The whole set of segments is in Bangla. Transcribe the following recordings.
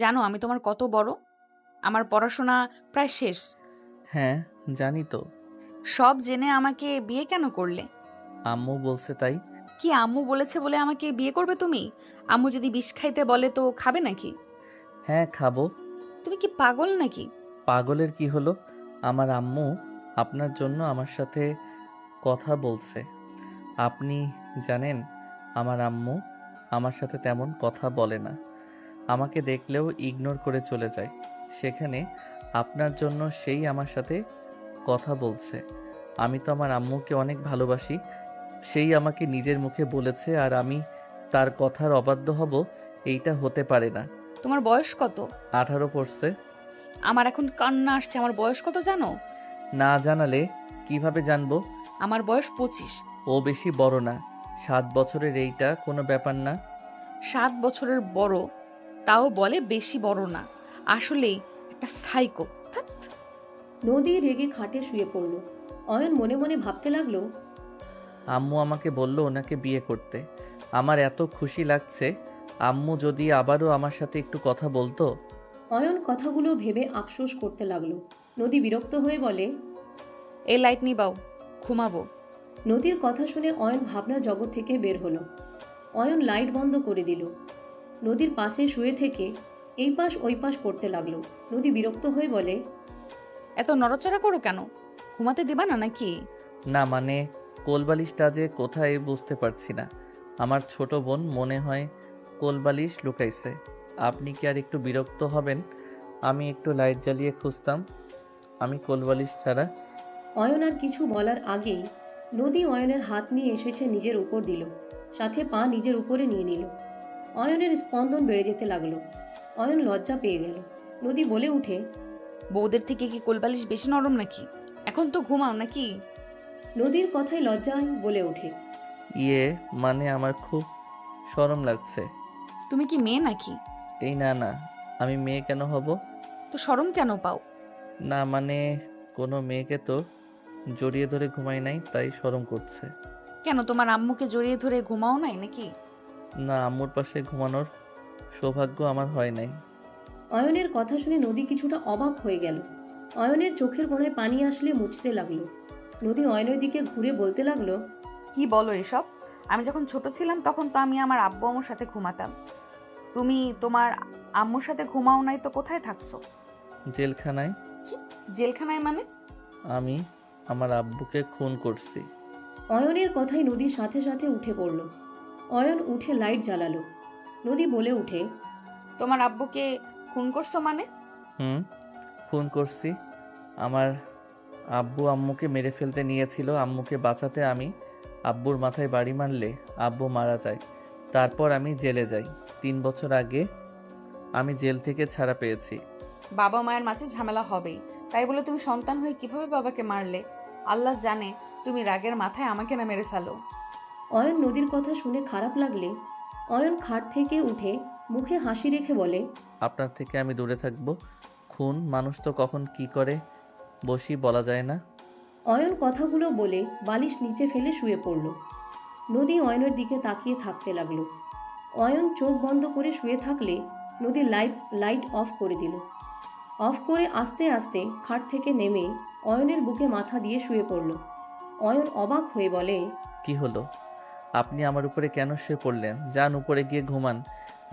জানো আমি তোমার কত বড়? আমার পড়াশোনা প্রায় শেষ। হ্যাঁ, জানি তো। সব জেনে আমাকে বিয়ে কেন করলে? আম্মু বলছে তাই। কি আম্মু বলেছে বলে আমাকে বিয়ে করবে তুমি? আম্মু যদি বিষ খাইতে বলে তো খাবে নাকি? হ্যাঁ, খাবো। তুমি কি পাগল নাকি? পাগলের কি হলো? আমার আম্মু আপনার জন্য আমার সাথে কথা বলছে। আপনি জানেন, আমার আম্মু আমার সাথে তেমন কথা বলে না। আমাকে দেখলেও ইগনোর করে চলে যায়। সেখানে আপনার জন্য সেই আমার সাথে কথা বলছে। আমি তো আমার আম্মুকে অনেক ভালোবাসি। সেই আমাকে নিজের মুখে বলেছে আর আমি তার কথার অবাধ্য হব, এইটা হতে পারে না। তোমার বয়স কত? 18 পড়ছে। আমার এখন কান্না আসছে। আমার বয়স কত জানো? না জানালে কিভাবে জানবো? আমার বয়স 25। ও বেশি বড় না। 7 বছরের এইটা কোনো ব্যাপার না। 7 বছরের বড়, তাও বলে বেশি বড় না। আসলেই একটা সাইকো। ধ্যাৎ। নদী রেগে খাটে শুয়ে পড়ল। অয়ন মনে মনে ভাবতে লাগলো, আম্মু আমাকে বলল ওনাকে বিয়ে করতে। আমার এত খুশি লাগছে। আম্মু যদি আবারও আমার সাথে একটু কথা বলতো। অয়ন কথাগুলো ভেবে আফসোস করতে লাগলো। নদী বিরক্ত হয়ে বলে, এই লাইট নিবাও, ঘুমাবো। নদীর কথা শুনে অয়ন ভাবনার জগৎ থেকে বের হলো। অয়ন লাইট বন্ধ করে দিল। নদীর পাশে শুয়ে থেকে এই পাশ ওই পাশ করতে লাগলো। নদী বিরক্ত হয়ে বলে, এত নড়াচড়া করো কেন? ঘুমাতে দিবা না নাকি? না মানে, কোলবালিশটা যে কোথায় বুঝতে পারছি না। আমার ছোট বোন মনে হয় কোলবালিশ লুকাইছে। আপনি কি আর একটু বিরক্ত হবেন? আমি একটু লাইট জ্বালিয়ে খুঁজতাম। আমি কোলবালিশ ছাড়া। অয়ন আর কিছু বলার আগেই নদী অয়নের হাত নিয়ে এসেছে নিজের উপর দিল, সাথে পা নিজের উপরে নিয়ে নিল। অয়নের স্পন্দন বেড়ে যেতে লাগলো। অয়ন লজ্জা পেয়ে গেল। নদী বলে উঠে, বউদের থেকে কি কোলবালিশ বেশি নরম নাকি? এখন তো ঘুমাও নাকি? নদীর কথায় লজ্জায় বলে ওঠে, ইয়ে, মানে আমার খুব শরম লাগছে। তুমি কি মেয়ে নাকি? এই না না, আমি মেয়ে কেন হব? তো শরম কেন পাও? না মানে, কোনো মেয়েকে তো জড়িয়ে ধরে ঘুমাই নাই, তাই শরম করছে। কেন তোমার আম্মুকে জড়িয়ে ধরে ঘুমাও নাই নাকি? না, আম্মুর পাশে ঘুমানোর সৌভাগ্য আমার হয় নাই। অয়নের কথা শুনে নদী কিছুটা অবাক হয়ে গেল। অয়নের চোখের কোণায় পানি আসলে মুছতে লাগলো। নদী অয়নের দিকে ঘুরে বলতে লাগলো, কি বলো এসব? আমি যখন ছোট ছিলাম তখন তো আমি আমার আব্বু আম্মুর সাথে ঘুমাতাম। তুমি তোমার আম্মুর সাথে ঘুমাও নাই তো কোথায় থাকছো? জেলখানায়। কি? জেলখানায় মানে? আমি আমার আব্বুকে খুন করছি। অয়নের কথায় নদীর সাথে সাথে উঠে পড়ল। অয়ন উঠে লাইট জ্বালালো। নদী বলে উঠে, তোমার আব্বুকে খুন করছো মানে? হুম, খুন করছি। আমার আব্বু আম্মুকে মেরে ফেলতে নিয়েছিল। আম্মুকে বাঁচাতে আমি আব্বুর মাথায় বাড়ি মারলে আব্বু মারা যায়। তারপর আমি জেলে যাই। 3 বছর আগে আমি জেল থেকে ছাড়া পেয়েছি। বাবা মায়ের মাঝে ঝামেলা হবেই, তাই বলে তুমি সন্তান হয়ে কিভাবে বাবাকে মারলে? আল্লাহ জানে তুমি রাগের মাথায় আমাকে না মেরে ফেলো। অয়ন নদীর কথা শুনে খারাপ লাগলে অয়ন খাট থেকে উঠে মুখে হাসি রেখে বলে, আপনার থেকে আমি দূরে থাকবো। খুন মানুষ তো কখন কি করে বসি বলা যায় না। অয়ন কথাগুলো বলে বালিশ নিচে ফেলে শুয়ে পড়ল। নদী অয়নের দিকে তাকিয়ে থাকতে লাগলো। অয়ন চোখ বন্ধ করে শুয়ে থাকলে নদী লাইট অফ করে দিল। অফ করে আস্তে আস্তে খাট থেকে নেমে অয়নের বুকে মাথা দিয়ে শুয়ে পড়ল। অয়ন অবাক হয়ে বলে, কি হলো? আপনি আমার উপরে কেন শুয়ে পড়লেন? যান উপরে গিয়ে ঘুমান।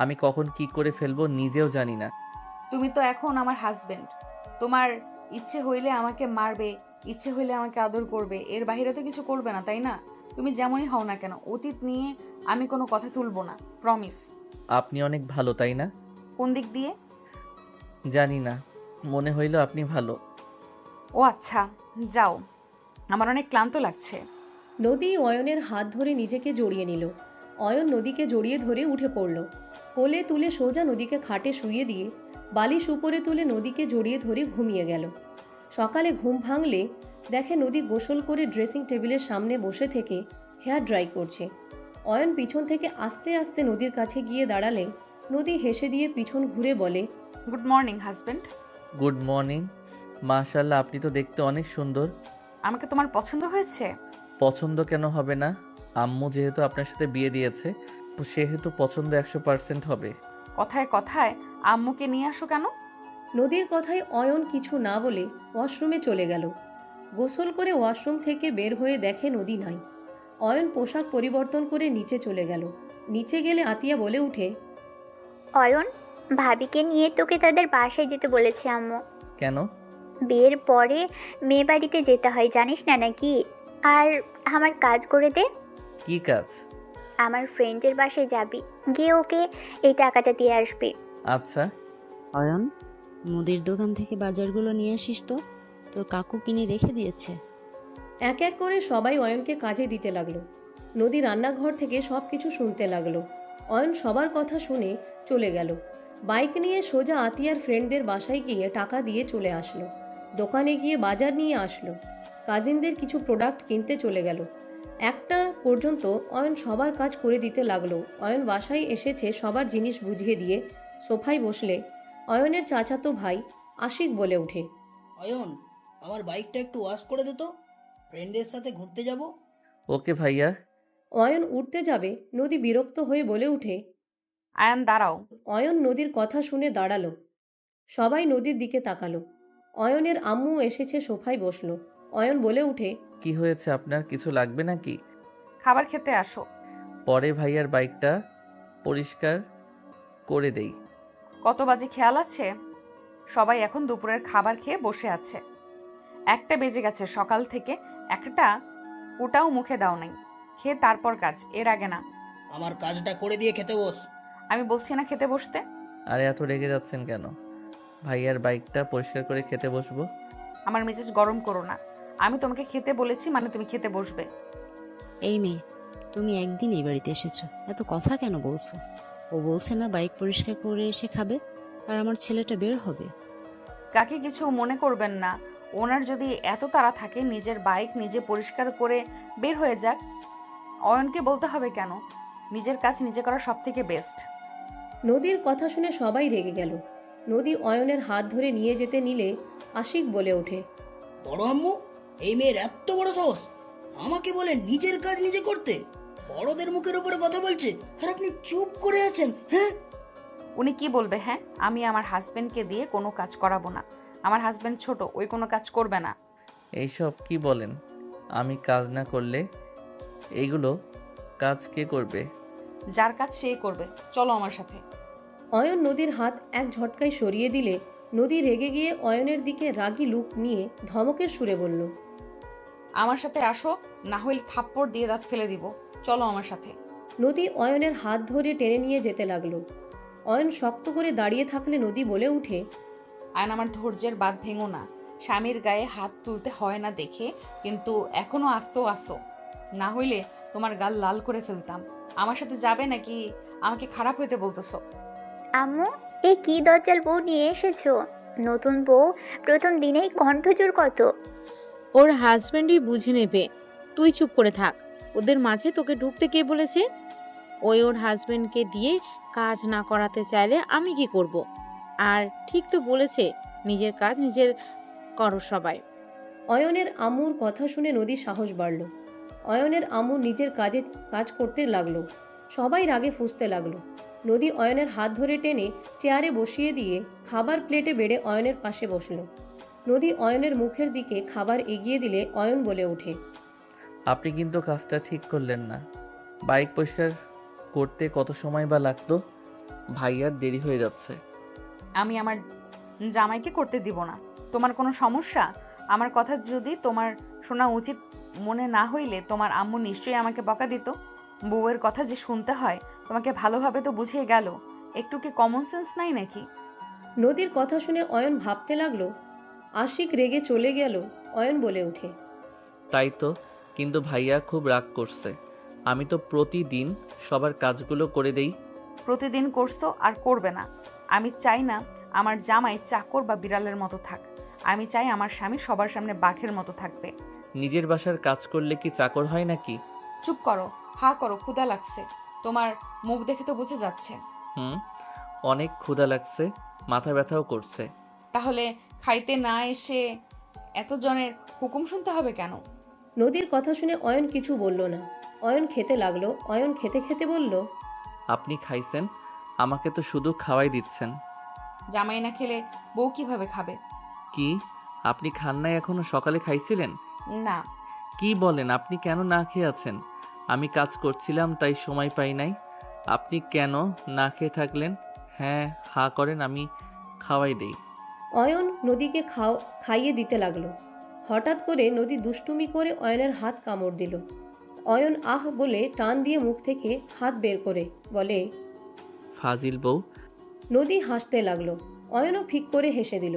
আমি কখন কি করে ফেলবো নিজেও জানি না। তুমি তো এখন আমার হাজবেন্ড। তোমার ইচ্ছে হইলে আমাকে মারবে, ইচ্ছে হইলে আমাকে আদর করবে, এর বাইরে তো কিছু করবে না, তাই না? তুমি যেমনই হও না কেন, অতীত নিয়ে আমি কোনো কথা তুলবো না, প্রমিস। আপনি অনেক ভালো, তাই না? কোন দিক দিয়ে? জানি না, মনে হইল আপনি ভালো। ও আচ্ছা, যাও, আমার অনেক ক্লান্ত লাগছে। নদী অয়নের হাত ধরে নিজেকে জড়িয়ে নিল। অয়ন নদীকে জড়িয়ে ধরে উঠে পড়ল। কোলে তুলে সোজা নদীকে খাটে শুইয়ে দিয়ে বালিশ উপরে তুলে নদীকে জড়িয়ে ধরে ঘুমিয়ে গেল। সকালে ঘুম ভাঙলে দেখে নদী গোসল করে ড্রেসিং টেবিলের সামনে বসে থেকে হেয়ার ড্রাই করছে। অয়ন পিছন থেকে আস্তে আস্তে নদীর কাছে গিয়ে দাঁড়ালে নদী হেসে দিয়ে পিছন ঘুরে বলে, good morning husband. Good morning. মাশাআল্লাহ, আপনি তো দেখতে অনেক সুন্দর। আমাকে তোমার পছন্দ হয়েছে? পছন্দ কেন হবে না? আম্মু যেহেতু আপনার সাথে বিয়ে দিয়েছে, সেহেতু পছন্দ 100% হবে। কথায় কথায় আম্মুকে নিয়ে আসো কেন? নদীর কথায় অয়ন কিছু না বলে ওয়াশরুমে চলে গেল। গোসল করে ওয়াশরুম থেকে বের হয়ে দেখে নদী নাই। অয়ন পোশাক পরিবর্তন করে নিচে চলে গেল। নিচে গেলে আতিয়া বলে উঠে, অয়ন, ভাবিকে নিয়ে তোকে তাদের বাসায় যেতে বলেছে আম্মু। কেন? বিয়ের পরে মেয়ে বাড়িতে যেতে হয়, জানিস না নাকি? আর আমার কাজ করে দে। কি কাজ? আমার ফ্রেন্ডের বাসায় যাবি, গিয়ে ওকে এই টাকাটা দিয়ে আসবি। আচ্ছা। অয়ন, মুদির দোকান থেকে বাজারগুলো নিয়ে আসিস তো, তোর কাকু কিনে রেখে দিয়েছে। এক এক করে সবাই অয়নকে কাজে দিতে লাগলো। নদী রান্নাঘর থেকে সব কিছু শুনতে লাগলো। অয়ন সবার কথা শুনে চলে গেল। বাইক নিয়ে সোজা আতিয়ার ফ্রেন্ডদের বাসায় গিয়ে টাকা দিয়ে চলে আসলো। দোকানে গিয়ে বাজার নিয়ে আসলো। কাজিনদের কিছু প্রোডাক্ট কিনতে চলে গেল। একটা পর্যন্ত অয়ন সবার কাজ করে দিতে লাগলো। অয়ন বাসায় এসেছে সবার জিনিস বুঝিয়ে দিয়ে সোফায় বসলে অয়নের চাচাতো ভাই আশিক বলে ওঠে, অয়ন, আমার বাইকটা একটু ওয়াশ করে দে তো, ফ্রেন্ডের সাথে ঘুরতে যাব। ওকে ভাইয়া। অয়ন উঠতে যাবে, নদী বিরক্ত হয়ে বলে উঠে। আয়ান দাঁড়াও। অয়ন নদীর কথা শুনে দাঁড়ালো। সবাই নদীর দিকে তাকালো। অয়নের আম্মু এসেছে, সোফায় বসলো। অয়ন বলে উঠে, কি হয়েছে আপনার? কিছু লাগবে নাকি? খাবার খেতে আসো। পরে ভাইয়ার বাইকটা পরিষ্কার করে দেই। কত বাজে খেয়াল আছে? সবাই এখন দুপুরের খাবার খেয়ে বসে আছে। 1টা বেজে গেছে, সকাল থেকে একটা ওটাও মুখে দাও নাই। খেয়ে তারপর কাজ, এর আগে না। আমার কাজটা করে দিয়ে খেতে বস। আমি বলছি না খেতে বসতে? আরে এত রেগে যাচ্ছেন কেন? ভাইয়ার বাইকটা পরিষ্কার করে খেতে বসবো। আমার মেজাজ গরম করো না। আমি তোমাকে খেতে বলেছি মানে তুমি খেতে বসবে। এই মেয়ে, তুমি একদিন এই বাড়িতে এসেছো, এত কথা কেন বলছো? ও বলছে না বাইক পরিষ্কার করে এসে খাবে, আর আমার ছেলেটা বের হবে। কাকে কিছু মনে করবেন না। ওনার যদি এত তাড়া থাকে নিজের বাইক নিজে পরিষ্কার করে বের হয়ে যাক। অয়নকে বলতে হবে কেন? নিজের কাজ নিজে করা সব থেকে বেস্ট। নদীর কথা শুনে সবাই রেগে গেল। নদী অয়নের হাত ধরে নিয়ে যেতে নিলে আশিক বলে ওঠে, বড় আম্মু, এই মেয়ের এত বড় সাহস! আমাকে বলে নিজের কাজ নিজে করতে। বড়দের মুখের উপরে কথা বলছে, আর আপনি চুপ করে আছেন। হ্যাঁ, উনি কি বলবে? হ্যাঁ, আমি আমার হাজবেন্ডকে দিয়ে কোনো কাজ করাবো না। আমার হাজবেন্ড ছোট, ওই কোনো কাজ করবে না। এইসব কি বলেন? আমি কাজ না করলে এইগুলো কাজ কে করবে? যার কাজ সেই করবে। চলো আমার সাথে। অয়ন নদীর হাত এক ঝটকায় সরিয়ে দিলে নদী রেগে গিয়ে অয়নের দিকে রাগী লুক নিয়ে ধমকের সুরে বলল, আমার সাথে আসো, না হলে থাপ্পড় দিয়ে দাঁত ফেলে দিব। চলো আমার সাথে। নদী অয়নের হাত ধরে টেনে নিয়ে যেতে লাগলো। অয়ন শক্ত করে দাঁড়িয়ে থাকলে নদী বলে উঠে, আয়ন, আমার ধৈর্যের বাঁধ ভেঙো না। স্বামীর গায়ে হাত তুলতে হয় না দেখে, কিন্তু এখনো আস্তো না হইলে তোমার গাল লাল করে ফেলতাম। আমার সাথে যাবে নাকি আমাকে খারাপ হইতে বলতেছো? আম্মু, এই কি দজ্জাল বউ নিয়ে এসেছো? নতুন বউ প্রথম দিনেই কণ্ঠজোর কত! ওর হাজব্যান্ডই বুঝে নেবে, তুই চুপ করে থাক। ওদের মাঝে তোকে ঢুকতে কে বলেছে? ওই ওর হাজব্যান্ডকে দিয়ে কাজ না করাতে চাইলে আমি কি করব? আর ঠিক তো বলেছে, নিজের কাজ নিজের করো সবাই। অয়নের আম্মুর কথা শুনে নদীর সাহস বাড়ল। অয়নের আম্মু নিজের কাজ করতে লাগলো। সবাই রাগে ফুঁসতে লাগলো। নদী অয়নের হাত ধরে টেনে চেয়ারে বসিয়ে দিয়ে খাবার প্লেটে বেড়ে অয়নের পাশে বসলো। নদী অয়নের মুখের দিকে খাবার এগিয়ে দিলে অয়ন বলে ওঠে, আপনি কিন্তু কাজটা ঠিক করলেন না। বাইক পরিষ্কার করতে কত সময় বা লাগতো? ভাইয়ার দেরি হয়ে যাচ্ছে। আমি আমার জামাইকে করতে দিব না। তোমার কোনো সমস্যা? আমার কথা যদি তোমার শোনা উচিত মনে না হইলে তোমার আম্মু নিশ্চয়ই আমাকে বকা দিত। বউয়ের কথা যে শুনতে হয় তোমাকে ভালোভাবে তো বুঝিয়ে গেল। একটু কি কমন সেন্স নাই নাকি? নদীর কথা শুনে অয়ন ভাবতে লাগলো। আশিক রেগে চলে গেল। অয়ন বলে ওঠে, তাই তো, কিন্তু ভাইয়া খুব রাগ করছে। আমি তো প্রতিদিন সবার কাজগুলো করে দেই। প্রতিদিন করছো আর করবে না। আমি চাই না আমার জামাই চাকর বা বিড়ালের মতো থাক। আমি চাই আমার স্বামী সবার সামনে বাঘের মতো থাকবে। নিজের বাসার কাজ করলে কি চাকর হয় নাকি? চুপ করো, হা করো, ক্ষুধা লাগছে। তোমার মুখ দেখে তো বুঝে যাচ্ছে। অনেক ক্ষুধা লাগছে, মাথা ব্যথাও করছে। তাহলে খাইতে না এসে এতজনের হুকুম শুনতে হবে কেন? নদীর কথা শুনে অয়ন কিছু বলল না। অয়ন খেতে লাগলো। অয়ন খেতে খেতে বলল, আপনি খাইছেন, আমাকে তো শুধু খাওয়াই দিচ্ছেন। জামাই না খেলে বউ কিভাবে খাবে? কি আপনি খান নাই এখনো? সকালে খাইছিলেন? না। কি বলেন? আপনি কেন না খেয়ে আছেন? আমি কাজ করছিলাম তাই সময় পাই নাই। আপনি কেন না খেয়ে থাকলেন? হ্যাঁ, হা করেন, আমি খাওয়াই দেই। অয়ন নদীকে খাইয়ে দিতে লাগলো। হঠাৎ করে নদী দুষ্টুমি করে অয়নের হাত কামড় দিল। অয়ন আহ বলে টান দিয়ে মুখ থেকে হাত বের করে বলে, ফাজিল বউ। নদী হাসতে লাগলো। অয়নও ফিক করে হেসে দিল।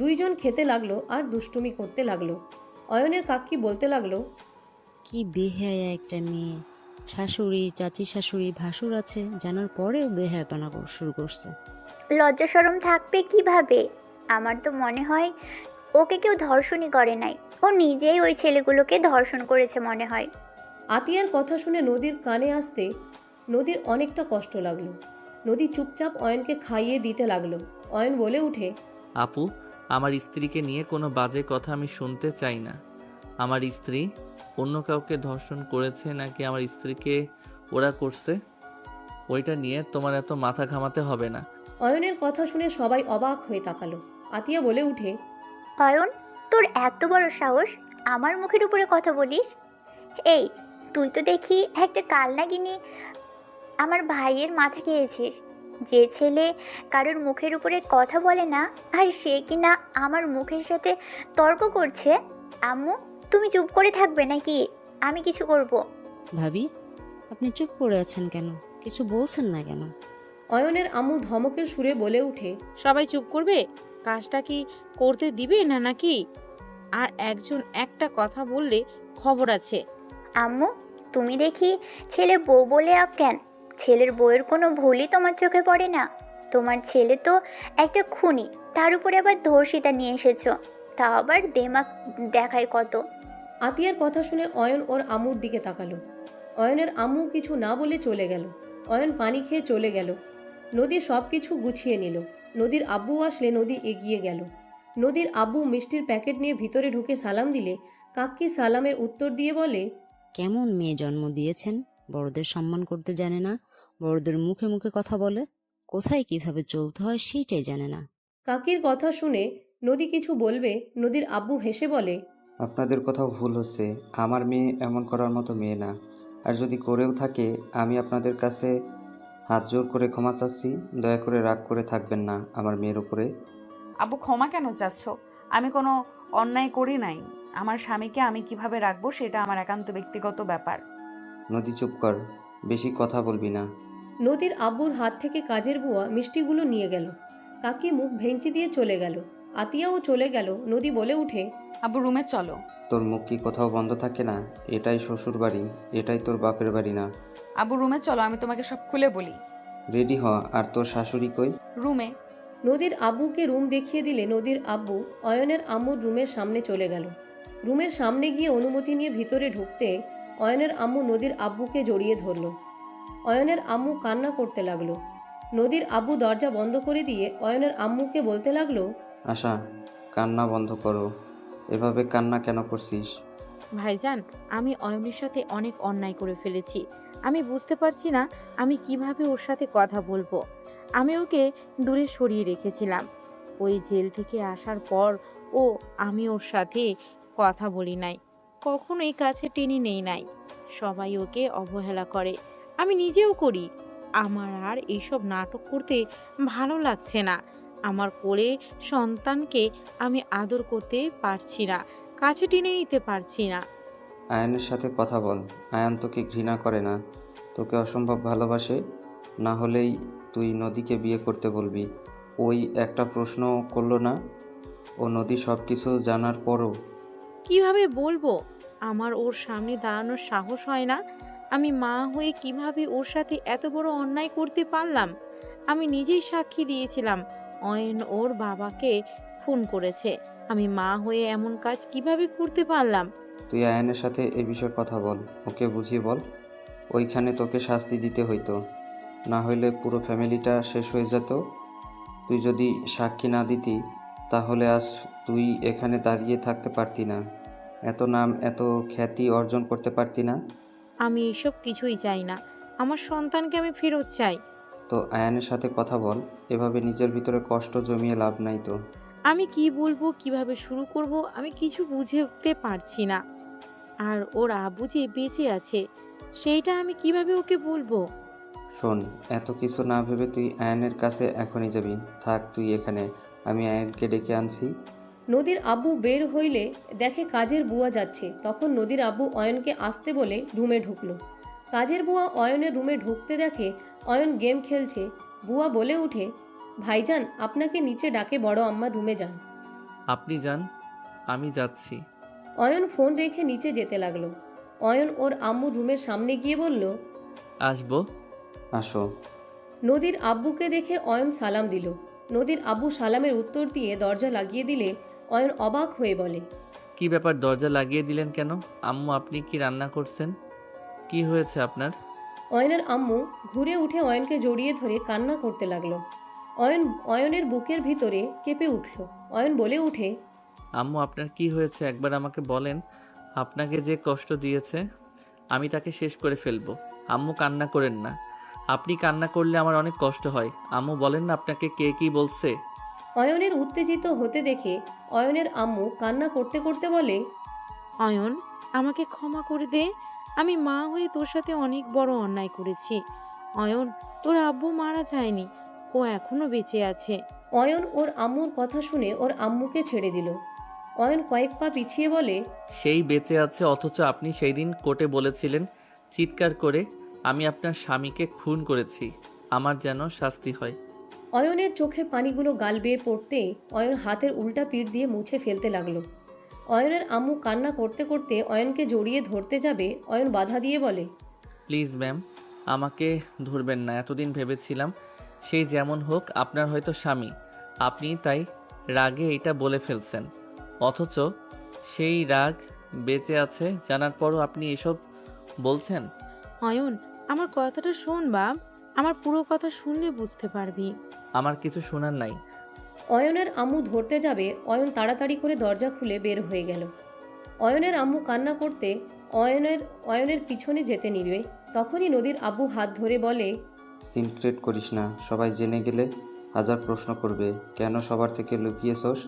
দুইজন খেতে লাগলো আর দুষ্টুমি করতে লাগলো। অয়নের কাকি বলতে লাগলো, কি বেহায়া একটা মেয়ে, শাশুড়ি, চাচি শাশুড়ি, ভাসুর আছে জানার পরেও বেহায়াপনা শুরু করছে। লজ্জা শরম থাকবে কিভাবে? আমার তো মনে হয় ওকে কেউ ধর্ষণই করে নাই, ও নিজেই ওই ছেলেগুলোকে ধর্ষণ করেছে মনে হয়। আতিয়ার কথা শুনে নদীর কানে আসতে নদীর অনেকটা কষ্ট লাগলো। নদী চুপচাপ অয়নকে খাইয়ে দিতে লাগলো। অয়ন বলে উঠে, আপু, আমার স্ত্রীকে নিয়ে কোনো বাজে কথা আমি শুনতে চাই না। আমার স্ত্রী অন্য কাউকে ধর্ষণ করেছে নাকি আমার স্ত্রীকে ওরা করছে, ওইটা নিয়ে তোমার এত মাথা ঘামাতে হবে না। অয়নের কথা শুনে সবাই অবাক হয়ে তাকালো। আতিয়া বলে উঠে, অয়ন, তোর এত বড় সাহস আমার মুখের উপরে কথা বলিস? এই, তুই তো দেখি একটা কালনাগিনী আমার ভাইয়ের মাথা খেয়েছিস। যে ছেলে কারোর মুখের উপরে কথা বলে না, আর সে কিনা আমার মুখের সাথে তর্ক করছে। আম্মু, তুমি চুপ করে থাকবে নাকি? আমি কিছু করব। ভাবি, আপনি চুপ করে আছেন কেন? কিছু বলছেন না কেন? অয়নের আম্মু ধমকের সুরে বলে উঠে, সবাই চুপ করবে? কাজটা কি করতে দিবে না নাকি? আর একজন একটা কথা বললে খবর আছে। আম্মু, তুমি দেখি ছেলের বউ বলে অজ্ঞান। ছেলের বউয়ের কোনো ভুলই তোমার চোখে পড়ে না? তোমার ছেলে তো একটা খুনি, তার উপরে আবার ধর্ষিতা নিয়ে এসেছো, তাও আবার দেমাক দেখায় কত। আতিয়ার কথা শুনে অয়ন ওর আম্মুর দিকে তাকালো। অয়নের আম্মু কিছু না বলে চলে গেল। অয়ন পানি খেয়ে চলে গেল। নদী সব কিছু গুছিয়ে নিল। নদীর আব্বু আসলে নদী এগিয়ে গেল। নদীর আব্বু মিষ্টির প্যাকেট নিয়ে ভিতরে ঢুকে সালাম দিলে কাকি সালামের উত্তর দিয়ে বলে, কেমন মেয়ে জন্ম দিয়েছেন? বড়দের সম্মান করতে জানে না, বড়দের মুখে মুখে কথা বলে, কোথায় কিভাবে চলতে হয় সেইটাই জানে না। কাকির কথা শুনে নদী কিছু বলবে, নদীর আব্বু হেসে বলে, আপনাদের কোথাও ভুল হচ্ছে। আমার মেয়ে এমন করার মতো মেয়ে না। আর যদি করেও থাকে, আমি আপনাদের কাছে হাত জোর করে ক্ষমা চাচ্ছি। দয়া করে রাগ করে থাকবেন না আমার মেয়ের উপরে। আব্বু, ক্ষমা কেন চাচ্ছ? আমি কোনো অন্যায় করি নাই। আমার স্বামীকে আমি কিভাবে রাখবো সেটা আমার একান্ত ব্যক্তিগত ব্যাপার। নদী, চুপ কর, বেশি কথা বলবি না। নদীর আব্বুর হাত থেকে কাজের বুয়া মিষ্টিগুলো নিয়ে গেল। কাকি মুখ ভেঙচি দিয়ে চলে গেল। আতিয়াও চলে গেল। নদী বলে উঠে, আব্বু, রুমে চলো। তোর মুখ কি কোথাও বন্ধ থাকে না? এটাই শ্বশুর বাড়ি, এটাই তোর বাপের বাড়ি না। আব্বু, রুমে চলো, আমি তোমাকে সব খুলে বলি। রেডি হ। আর তোর শাশুড়ি কই? রুমে। নদীর আব্বুকে রুম দেখিয়ে দিলে নদীর আব্বু অয়নের আম্মুর রুমের সামনে চলে গেল। রুমের সামনে গিয়ে অনুমতি নিয়ে ভিতরে ঢুকতে অয়নের আম্মু নদীর আব্বুকে জড়িয়ে ধরল। অয়নের আম্মু কান্না করতে লাগলো। নদীর আব্বু দরজা বন্ধ করে দিয়ে অয়নের আম্মুকে বলতে লাগলো, আশা, কান্না বন্ধ করো। এভাবে কান্না কেন করছিস? ভাইজান, আমি অয়নের সাথে অনেক অন্যায় করে ফেলেছি। আমি বুঝতে পারছি না আমি কিভাবে ওর সাথে কথা বলবো। আমি ওকে দূরে সরিয়ে রেখেছিলাম। ওই জেল থেকে আসার পর আমি ওর সাথে কথা বলি নাই, কখনোই কাছে টেনে নেই নাই। সবাই ওকে অবহেলা করে, আমি নিজেও করি। আমার আর এইসব নাটক করতে ভালো লাগছে না। আমার কোলে সন্তানকে আমি আদর করতে পারছি না, কাছে টেনে নিতে পারছি না। আয়ানের সাথে কথা বল। আয়ান তোকে ঘৃণা করে না, তোকে অসম্ভব ভালোবাসে। না হলেই তুই নদীকে বিয়ে করতে বলবি। ওই একটা প্রশ্ন করলো না? ও নদী সব কিছু জানার পরও। কিভাবে বলবো? আমার ওর সামনে দাঁড়ানোর সাহস হয় না। আমি মা হয়ে কিভাবে ওর সাথে এত বড় অন্যায় করতে পারলাম? আমি নিজেই সাক্ষী দিয়েছিলাম অয়ন ওর বাবাকে খুন করেছে। আমি মা হয়ে এমন কাজ কিভাবে করতে পারলাম? তুই আয়ানের সাথে এ বিষয়ে কথা বল, ওকে বুঝিয়ে বল। ওইখানে তোকে শাস্তি দিতে হইতো, না হইলে পুরো ফ্যামিলিটা শেষ হয়ে যেত। তুই যদি সাক্ষী না দিতি, তাহলে আজ তুই এখানে দাঁড়িয়ে থাকতে পারতি না, এত নাম এত খ্যাতি অর্জন করতে পারতি না। আমি এসব কিছুই চাই না। আমার সন্তানকে আমি ফেরত চাই। তো আয়ানের সাথে কথা বল। এভাবে নিজের ভিতরে কষ্ট জমিয়ে লাভ নাই তো। আমি কি বলবো, কিভাবে শুরু করব, আমি কিছু বুঝে উঠতে পারছি না। আর ওর আব্বু যে বেঁচে আছে সেইটা আমি কিভাবে ওকে বলবো? শোন, এত কিছু না ভেবে তুই আয়ানের কাছে এখনই যাবি। থাক তুই এখানে, আমি আয়ানকে ডেকে আনছি। নদীর আব্বু বের হইলে দেখে কাজের বুয়া যাচ্ছে। তখন নদীর আব্বু অয়নকে আসতে বলে রুমে ঢুকলো। কাজের বুয়া অয়নের রুমে ঢুকতে দেখে অয়ন গেম খেলছে। বুয়া বলে উঠে, ভাইজান আপনাকে নিচে ডাকে, বড় আম্মার রুমে যান। আপনি যান, আমি যাচ্ছি। অয়ন ফোন রেখে নিচে যেতে লাগলো। অয়ন ওর আম্মুর রুমের সামনে গিয়ে বলল, আসবো? আসো। নদীর আব্বুকে দেখে অয়ন সালাম দিল। নদীর আব্বু সালামের উত্তর দিয়ে দরজা লাগিয়ে দিলে অয়ন অবাক হয়ে বলে, কি ব্যাপার, দরজা লাগিয়ে দিলেন কেন? আম্মু, আপনি কি রান্না করছেন? কি হয়েছে আপনার? অয়নের আম্মু ঘুরে উঠে অয়নকে জড়িয়ে ধরে কান্না করতে লাগলো। অয়নের বুকের ভিতরে কেঁপে উঠল। অয়ন বলে উঠে, আম্মু, আপনার কি হয়েছে একবার আমাকে বলেন। আপনাকে যে কষ্ট দিয়েছে আমি তাকে শেষ করে ফেলবো। আম্মু, কান্না করেন না। আপনি কান্না করলে আমার অনেক কষ্ট হয়। আম্মু, বলেন না আপনাকে কে কি বলছে। অয়নের উত্তেজিত হতে দেখে অয়নের আম্মু কান্না করতে করতে বলে, অয়ন, আমাকে ক্ষমা করে দে। আমি মা হয়ে তোর সাথে অনেক বড় অন্যায় করেছি। অয়ন, তোর আব্বু মারা যায়নি, ও এখনো বেঁচে আছে। অয়ন ওর আম্মুর কথা শুনে ওর আম্মুকে ছেড়ে দিল। অয়ন কয়েক পা পিছিয়ে বলে, সেই বেঁচে আছে, অথচ আপনি সেই দিন কোর্টে বলেছিলেন চিৎকার করে আমি আপনার স্বামীকে খুন করেছি। আমার যেন শাস্তি হয়। অয়নের চোখের পানিগুলো গাল বেয়ে পড়তে অয়ন হাতের উল্টা পিঠ দিয়ে মুছে ফেলতে লাগলো। অয়নের আম্মু কান্না করতে করতে অয়নকে জড়িয়ে ধরতে যাবে, অয়ন বাধা দিয়ে বলে, প্লিজ ম্যাম, আমাকে ধরবেন না। এতদিন ভেবেছিলাম সেই যেমন হোক আপনার হয়তো স্বামী, আপনি তাই রাগে এইটা বলে ফেলছেন। অথচ সেই রাগ বেঁচে আছে জানার পরও আপনি এসব বলছেন। অয়ন, আমার কথাটা শোন বাপ, আমার পুরো কথা শুনলে বুঝতে পারবি। আমার কিছু শোনার নাই। অয়নের আম্মু ধরতে যাবে, অয়ন তাড়াতাড়ি করে দরজা খুলে বের হয়ে গেল। অয়নের আম্মু কান্না করতে অয়নের পিছনে যেতে নিবে। তখনই নদীর আব্বু হাত ধরে বলে, সিনক্রেট করিস না, সবাই জেনে গেলে হাজার প্রশ্ন করবে। কেন সবার থেকে লুকিয়েছস?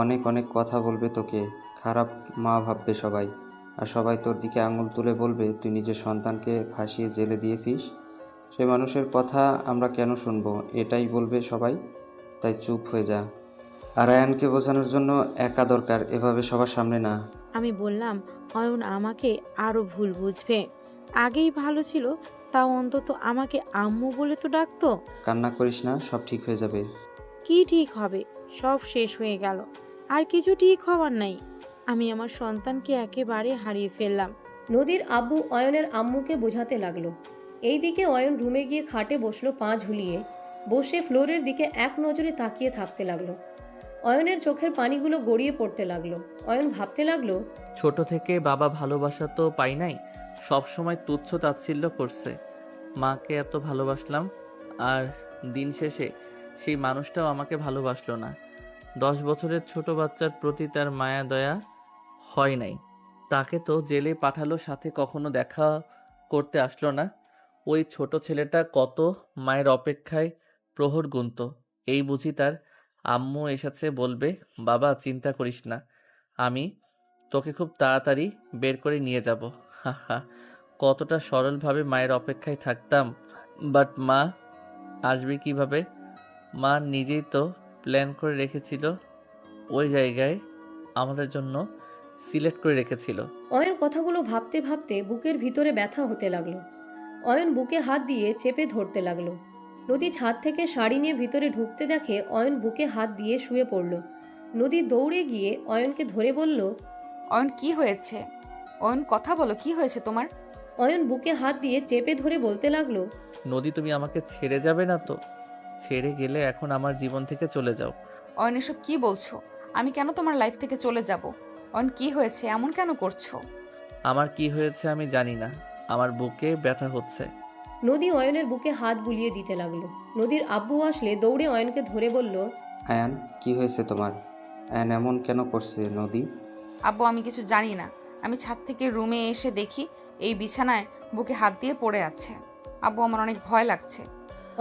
অনেক অনেক কথা বলবে তোকে, খারাপ মা ভাববে সবাই। আর সবাই তোর দিকে আঙুল তুলে বলবে তুই নিজের সন্তানকে ফাঁসিয়ে জেলে দিয়েছিস। সে মানুষের কথা আমরা কেন শুনবো, এটাই বলবে সবাই। তাই চুপ হয়ে যা। আর আয়ানকে বোঝানোর জন্য একা দরকার, এভাবে সবার সামনে না। আমি বললাম অয়ন আমাকে আরো ভুল বুঝবে। আগেই ভালো ছিল, তাও অন্তত আমাকে আম্মু বলে তো ডাকতো। কান্না করিস না, সব ঠিক হয়ে যাবে। কি ঠিক হবে? সব শেষ হয়ে গেল, আর কিছু ঠিক হবার নাই। আমি আমার সন্তানকে একেবারে হারিয়ে ফেললাম। নদীর আব্বু অয়নের আম্মুকে বোঝাতে লাগলো। এইদিকে অয়ন রুমে গিয়ে খাটে বসলো, পা ঝুলিয়ে বসে ফ্লোরের দিকে এক নজরে তাকিয়ে থাকতে লাগলো। অয়নের চোখের পানিগুলো গড়িয়ে পড়তে লাগলো। অয়ন ভাবতে লাগলো, ছোট থেকে বাবা ভালোবাসা তো পাই নাই, সব সময় তুচ্ছ তাচ্ছিল্য করছে। মাকে এত ভালোবাসলাম, আর দিন শেষে সেই মানুষটাও আমাকে ভালোবাসলো না। 10 বছরের ছোট বাচ্চার প্রতি তার মায়া দয়া হয় নাই। তাকে তো জেলে পাঠালো, সাথে কখনো দেখা করতে আসলো না। ওই ছোট ছেলেটা কত মায়ের অপেক্ষায় প্রহর গুনতো। এই বুঝি তার আম্মু এসেছে, বলবে বাবা চিন্তা করিস না, আমি তোকে খুব তাড়াতাড়ি বের করে নিয়ে যাব। হা হা, কতটা সরলভাবে মায়ের অপেক্ষায় থাকতাম। বাট মা আসবে কিভাবে? মা নিজেই তো প্ল্যান করে রেখেছিল, ওই জায়গায় আমাদের জন্য সিলেক্ট করে রেখেছিল। অয়ন কথাগুলো ভাবতে ভাবতে বুকের ভিতরে ব্যথা হতে লাগলো। অয়ন বুকে হাত দিয়ে চেপে ধরতে লাগলো। নদী ছাদ থেকে শাড়ি নিয়ে ভিতরে ঢুকতে দেখে অয়ন বুকে হাত দিয়ে শুয়ে পড়ল। নদী দৌড়ে গিয়ে অয়নকে ধরে বলল, অয়ন, কি হয়েছে? অয়ন, কথা বলো, কি হয়েছে তোমার? অয়ন বুকে হাত দিয়ে চেপে ধরে বলতে লাগলো, নদী, তুমি আমাকে ছেড়ে যাবে না তো? ছেড়ে গেলে এখন আমার জীবন থেকে চলে যাও। অয়ন, এসব কি বলছো? আমি কেন তোমার লাইফ থেকে চলে যাব? অয়ন, কি হয়েছে? এমন কেন করছো? আমার কি হয়েছে আমি জানি না, আমার বুকে ব্যথা হচ্ছে। নদী অয়নের বুকে হাত বুলিয়ে দিতে লাগলো। নদীর আব্বু আসলে দৌড়ে অয়নকে ধরে বলল, আয়ান, কি হয়েছে তোমার? আয়ান এমন কেন করছে নদী? আব্বু, আমি কিছু জানি না। আমি ছাদ থেকে রুমে এসে দেখি এই বিছানায় বুকে হাত দিয়ে পড়ে আছে। আব্বু, আমার অনেক ভয় লাগছে।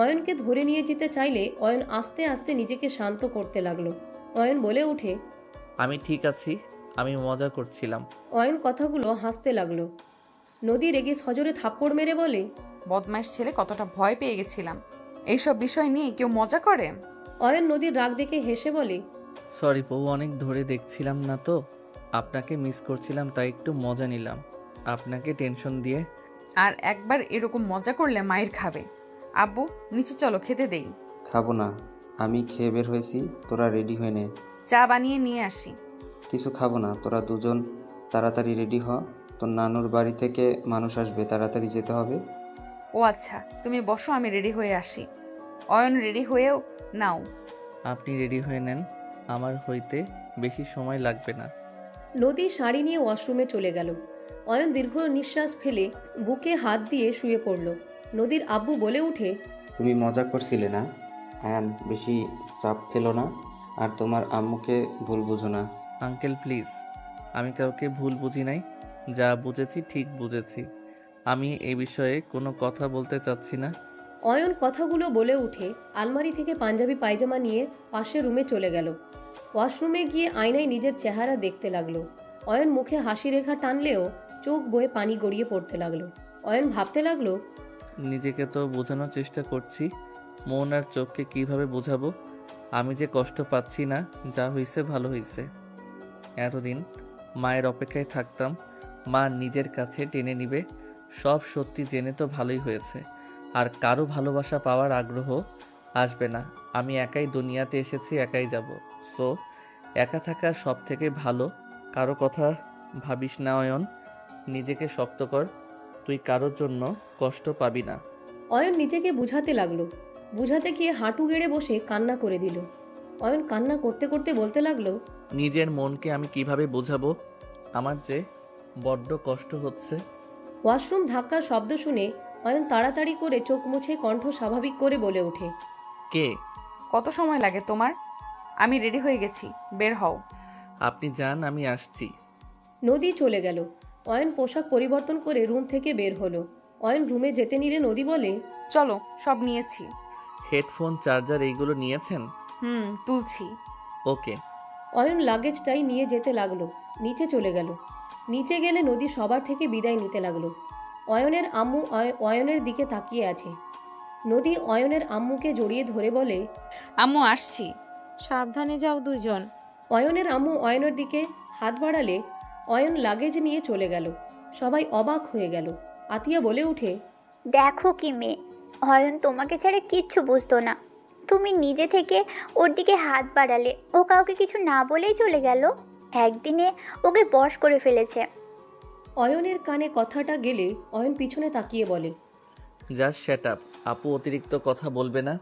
অয়নকে ধরে নিয়ে যেতে চাইলে অয়ন আস্তে আস্তে নিজেকে শান্ত করতে লাগলো। অয়ন বলে ওঠে, আমি ঠিক আছি, আমি মজা করছিলাম। অয়ন কথাগুলো হাসতে লাগলো। নদী রেগে সজোরে থাপ্পড় মেরে বলে, বদমাইশ ছেলে, কতটা ভয় পেয়ে গেছিলাম। এইসব বিষয় নিয়ে কেউ মজা করে? অয়ন নদীর রাগ দেখে হেসে বলে, সরি বউ, অনেক ধরে দেখছিলাম না তো, আপনাকে মিস করছিলাম তাই একটু মজা নিলাম আপনাকে টেনশন দিয়ে। আর একবার এরকম মজা করলে মায়ের খাবে। আব্বু, নিচে চলো, খেতে দেই। খাবো না, আমি খেয়ে বের হয়েছি, তোরা রেডি হয়ে নে। চা বানিয়ে নিয়ে আসি। কিছু খাবো না, তোরা দুজন তাড়াতাড়ি রেডি হ। তোর নানুর বাড়ি থেকে মানুষ আসবে, তাড়াতাড়ি যেতে হবে। ও আচ্ছা, তুমি বসো, আমি রেডি হয়ে আসি। অয়ন রেডি হয়েও নাও। আপনি রেডি হয়ে নেন, আমার হইতে বেশি সময় লাগবে না। নদী শাড়ি নিয়ে ওয়াশরুমে চলে গেল। অয়ন দীর্ঘ নিঃশ্বাস ফেলে বুকে হাত দিয়ে শুয়ে পড়ল। নদীর আব্বু বলে উঠে, তুমি মজা করছিলে না? আয়ান, বেশি চাপ ফেলো না, আর তোমার আম্মুকে ভুল বুঝো না। আঙ্কেল প্লিজ, আমি কাউকে ভুল বুঝি নাই, যা বুঝেছি ঠিক বুঝেছি। আমি এই বিষয়ে কোনো কথা বলতে চাচ্ছি না। অয়ন কথাগুলো বলে উঠে আলমারি থেকে পাঞ্জাবি পায়জামা নিয়ে পাশের রুমে চলে গেল। ওয়াশরুমে গিয়ে আয়নায় নিজের চেহারা দেখতে লাগলো। অয়ন মুখে হাসি রেখা টানলেও চোখ বয়ে পানি গড়িয়ে পড়তে লাগলো। অয়ন ভাবতে লাগলো, নিজেকে তো বোঝানোর চেষ্টা করছি, মন আর চোখকে কিভাবে বোঝাবো? আমি যে কষ্ট পাচ্ছি না, যা হয়েছে ভালো হয়েছে। এতদিন মায়ের অপেক্ষায় থাকতাম, মা নিজের কাছে টেনে নিবে, সব সত্যি জেনে তো ভালোই হয়েছে। আর কারো ভালোবাসা পাওয়ার আগ্রহ আসবে না। আমি একাই দুনিয়াতে এসেছি, একাই যাব। সো একা থাকা সব থেকে ভালো। কারো কথা ভাবিস না অয়ন, নিজেকে শক্ত কর, তুই কারোর জন্য কষ্ট পাবি না। অয়ন নিজেকে বুঝাতে লাগলো। বুঝাতে গিয়ে হাঁটু গেড়ে বসে কান্না করে দিল। অয়ন কান্না করতে করতে বলতে লাগলো, নিজের মনকে আমি কিভাবে বোঝাবো? আমার যে বড্ড কষ্ট হচ্ছে। ওয়াশরুম ধাক্কার শব্দ শুনে অয়ন তাড়াতাড়ি করে চোখ মুছে কণ্ঠ স্বাভাবিক করে বলে ওঠে, কে? কত সময় লাগে তোমার? আমি রেডি হয়ে গেছি, বের হও। আপনি যান, আমি আসছি। নদী চলে গেল। অয়ন পোশাক পরিবর্তন করে রুম থেকে বের হলো। অয়ন রুমে যেতে নিলে নদী বলে, চলো, সব নিয়েছি। হেডফোন, চার্জার এইগুলো নিয়েছেন? তুলছি। ওকে। অয়ন লাগেজটাই নিয়ে যেতে লাগলো। নিচে চলে গেল। নিচে গেলে নদী সবার থেকে বিদায় নিতে লাগলো। অয়নের আম্মু অয়নের দিকে তাকিয়ে আছে। নদী অয়নের আম্মুকে জড়িয়ে ধরে বলে, আম্মু, আসছি। সাবধানে যাও দুজন। অয়নের আম্মু অয়নের দিকে হাত বাড়ালে অয়ন লাগেজ নিয়ে চলে গেল। সবাই অবাক হয়ে গেল। আতিয়া বলে উঠে, দেখো কি মেয়ে, অয়ন তোমাকে ছাড়া কিচ্ছু বুঝতো না। তুমি নিজে থেকে ওর দিকে হাত বাড়ালে, ও কাউকে কিছু না বলেই চলে গেল। একদিনে ওকে বশ করে ফেলেছে। অয়নের কানে কথাটা গেলে অয়ন পিছনে তাকিয়ে বলে, জাস্ট শ্যাট আপ। আপু অতিরিক্ত কথা বলবে না।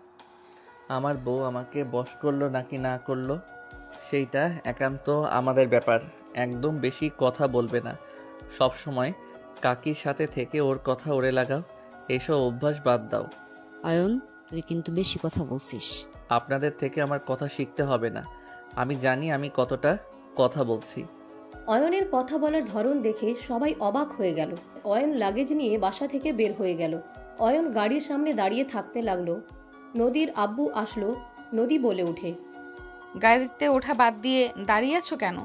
আমার বউ আমাকে বশ করলো নাকি না করলো সেইটা একান্ত আমাদের ব্যাপার। একদম বেশি কথা বলবে না। সব সময় কাকির সাথে থেকে ওর কথা ওরে লাগাও, এসব অভ্যাস বাদ দাও। অয়ন, তুই কিন্তু বেশি কথা বলছিস। আপনাদের থেকে আমার কথা শিখতে হবে না, আমি জানি আমি কতটা কথা বলছি। অয়নের কথা বলার ধরন দেখে সবাই অবাক হয়ে গেল। অয়ন লাগেজ নিয়ে বাসা থেকে বের হয়ে গেল। অয়ন গাড়ির সামনে দাঁড়িয়ে থাকতে লাগলো। নদীর আব্বু আসলো। নদী বলে উঠে, গাড়িতে ওঠা বাদ দিয়ে দাঁড়িয়ে আছো কেন?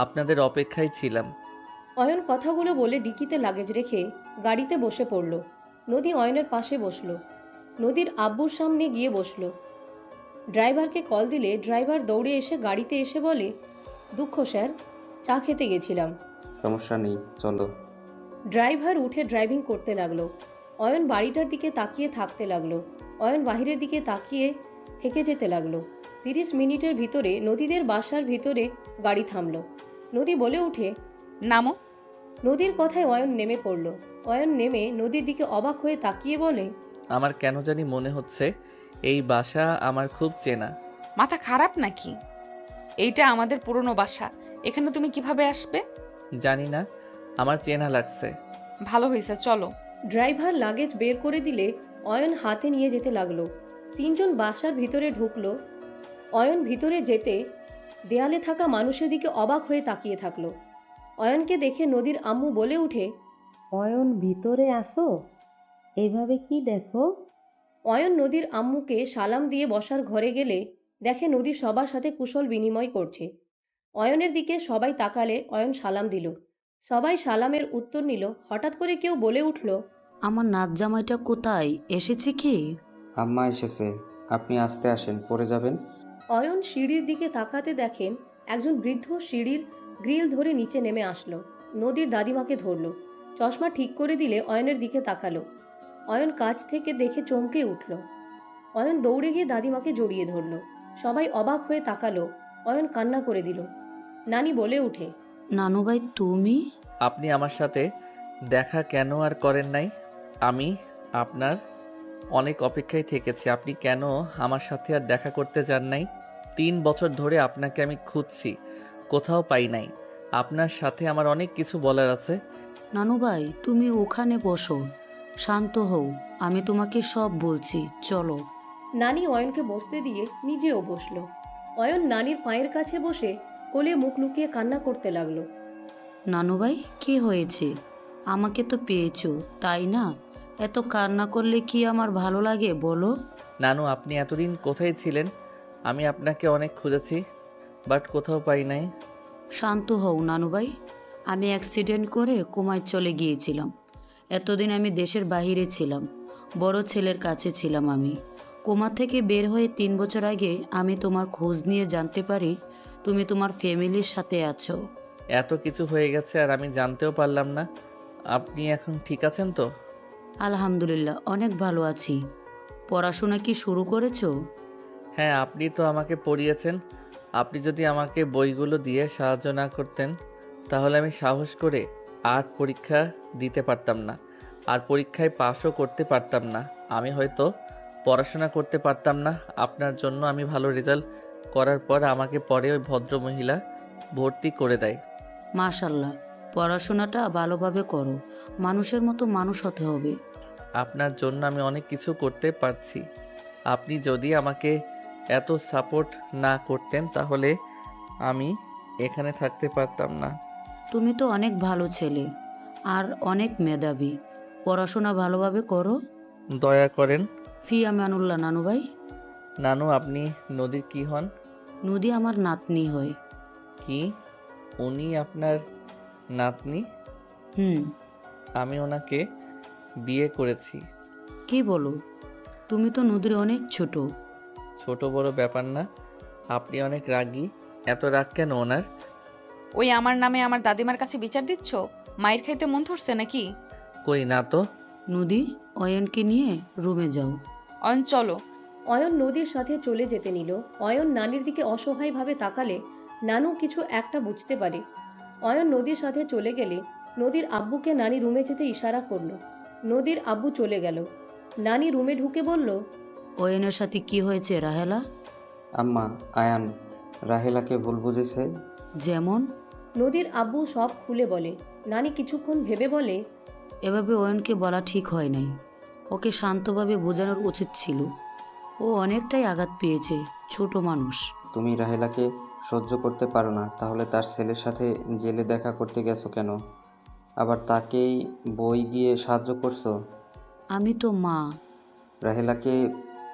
আপনাদের অপেক্ষায় ছিলাম। অয়ন কথাগুলো বলে ডিকিতে লাগেজ রেখে গাড়িতে বসে পড়ল। নদী অয়নের পাশে বসলো। নদীর আব্বুর সামনে গিয়ে বসলো। ড্রাইভারকে কল দিলে ড্রাইভার দৌড়ে এসে গাড়িতে এসে বলে, দুঃখ স্যার, চা খেতে গেছিলাম। সমস্যা নেই, চলো। ড্রাইভার উঠে ড্রাইভিং করতে লাগলো। অয়ন বাড়িটার দিকে তাকিয়ে থাকতে লাগলো। অয়ন বাহিরের দিকে তাকিয়ে থেকে যেতে লাগলো। 30 মিনিটের ভিতরে নদীদের বাসার ভিতরে গাড়ি থামলো। নদী বলে উঠে, নামো। নদীর কথায় অয়ন নেমে পড়ল। অয়ন নেমে নদীর দিকে অবাক হয়ে তাকিয়ে বলে, আমার কেন জানি মনে হচ্ছে এই বাসা আমার খুব চেনা। মাথা খারাপ নাকি? এইটা আমাদের পুরনো বাসা, এখানে তুমি কিভাবে আসবে? জানি না, আমার চেনা লাগছে। ভালো হয়েছে, চলো। ড্রাইভার লাগেজ বের করে দিলে অয়ন হাতে নিয়ে যেতে লাগলো। 3 জন বাসার ভিতরে ঢুকলো। অয়ন ভিতরে যেতে দেয়ালে থাকা মানুষের দিকে অবাক হয়ে তাকিয়ে থাকলো। অয়নকে দেখে নদীর আম্মু বলে উঠে, অয়ন, ভিতরে আসো। এইভাবে কি দেখো? অয়ন নদীর আম্মুকে সালাম দিয়ে বসার ঘরে গেলে দেখে নদী সবার সাথে কুশল বিনিময় করছে। অয়নের দিকে সবাই তাকালে অয়ন সালাম দিল। সবাই সালামের উত্তর নিল। হঠাৎ করে কেউ বলে উঠল, আমার নাচ জামাইটা কোথায় এসেছে কি? আম্মা এসেছে, আপনি আসতে আসেন, পড়ে যাবেন। অয়ন সিঁড়ির দিকে তাকাতে দেখেন একজন বৃদ্ধ সিঁড়ির গ্রিল ধরে নিচে নেমে আসলো। নদীর দাদিমাকে ধরল। চশমা ঠিক করে দিলে অয়নের দিকে তাকালো। অয়ন কাছ থেকে দেখে চমকে উঠল। অয়ন দৌড়ে গিয়ে দাদিমাকে জড়িয়ে ধরল। সবাই অবাক হয়ে তাকালো। অয়ন কান্না করে দিল। নানি বলে উঠে, নানু ভাই তুমি? আপনি আমার সাথে দেখা কেন আর করেন নাই? আমি আপনার অনেক অপেক্ষায় থেকেছি, আপনি কেন আমার সাথে আর দেখা করতে যান নাই? 3 বছর ধরে আপনাকে আমি খুঁজছি, কোথাও পাই নাই। আপনার সাথে আমার অনেক কিছু বলার আছে। নানু ভাই তুমি ওখানে বসো, শান্ত হও, আমি তোমাকে সব বলছি, চলো। নানি অয়নকে বসতে দিয়ে নিজেও বসল। অয়ন নানির পায়ের কাছে বসে কোলে মুখ লুকিয়ে কান্না করতে লাগলো। নানু ভাই কি হয়েছে? আমাকে তো পেয়েছো তাই না? এত কান্না করলে কি আমার ভালো লাগে বলো? নানু, আপনি এতদিন কোথায় ছিলেন? আমি আপনাকে অনেক খুঁজেছি, বাট কোথাও পাই নাই। শান্ত হও নানু ভাই, আমি অ্যাক্সিডেন্ট করে কোমায় চলে গিয়েছিলাম। এতদিন আমি দেশের বাইরে ছিলাম, বড় ছেলের কাছে ছিলাম। আমি কোমা থেকে বের হয়ে 3 বছর আগে আমি তোমার খোঁজ নিয়ে জানতে পারি তুমি তোমার ফ্যামিলির সাথে আছো। এত কিছু হয়ে গেছে আর আমি জানতেও পারলাম না। আপনি এখন ঠিক আছেন তো? আলহামদুলিল্লাহ অনেক ভালো আছি। পড়াশোনা কি শুরু করেছো? হ্যাঁ, আপনি তো আমাকে পড়িয়েছেন। আপনি যদি আমাকে বইগুলো দিয়ে সাহায্য না করতেন তাহলে আমি সাহস করে আর্ট পরীক্ষা দিতে পারতাম না, আর পরীক্ষায় পাশও করতে পারতাম না। আমি হয়তো পড়াশোনা করতে পারতাম না। আপনার জন্য আমি ভালো রেজাল্ট করার পর আমাকে পরে ওই ভদ্র মহিলা ভর্তি করে দেয়। মাশাল্লাহ, পড়াশোনাটা ভালোভাবে করো, মানুষের মতো মানুষ হতে হবে। আপনার জন্য আমি অনেক কিছু করতে পারছি। আপনি যদি আমাকে এত সাপোর্ট না করতেন তাহলে আমি এখানে থাকতে পারতাম না। তুমি তো অনেক ভালো ছেলে আর অনেক মেধাবী, পড়াশোনা ভালোভাবে করো। দয়া করেন। ফি আমানুল্লাহ নানু ভাই। নানু, আপনি নদীর কি হন? নদী আমার নাতনি হয়। কি? উনি আপনার নাতনি? হুম। আমি ওনাকে বিয়ে করেছি। কি বলো? তুমি তো নদীর অনেক ছোট। ছোট বড় ব্যাপার না, আপনি অনেক রাগী। এত রাগ কেন ওনার? ওই আমার নামে আমার দাদিমার কাছে বিচার দিচ্ছ? মায়ের খাইতে মন ধরছে নাকি? কই না তো। নদী, অয়নকে নিয়ে রুমে যাও। অয়ন চলো। অয়ন নদীর সাথে চলে যেতে নিল। অয়ন নানির দিকে অসহায়ভাবে তাকালে নানু কিছু একটা বুঝতে পারে। অয়ন নদীর সাথে চলে গেলে নদীর আব্বুকে নানি রুমে যেতে ইশারা করলো। নদীর আব্বু চলে গেল। নানি রুমে ঢুকে বলল, অয়নের সাথে কি হয়েছে রাহেলা? আম্মা, আয়ান রাহেলাকে ভুল বুঝেছে। যেমন? নদীর আব্বু সব খুলে বলে। নানি কিছুক্ষণ ভেবে বলে, এভাবে অয়নকে বলা ঠিক হয় নাই, ওকে শান্তভাবে বোঝানোর উচিত ছিল। ও অনেকটাই আঘাত পেয়েছে, ছোট মানুষ। তুমি রাহেলাকে সহ্য করতে পারো না, তাহলে তার ছেলের সাথে জেলে দেখা করতে গেছো কেন? আবার তাকেই বই দিয়ে সাহায্য করছো। আমি তো মা। রাহেলাকে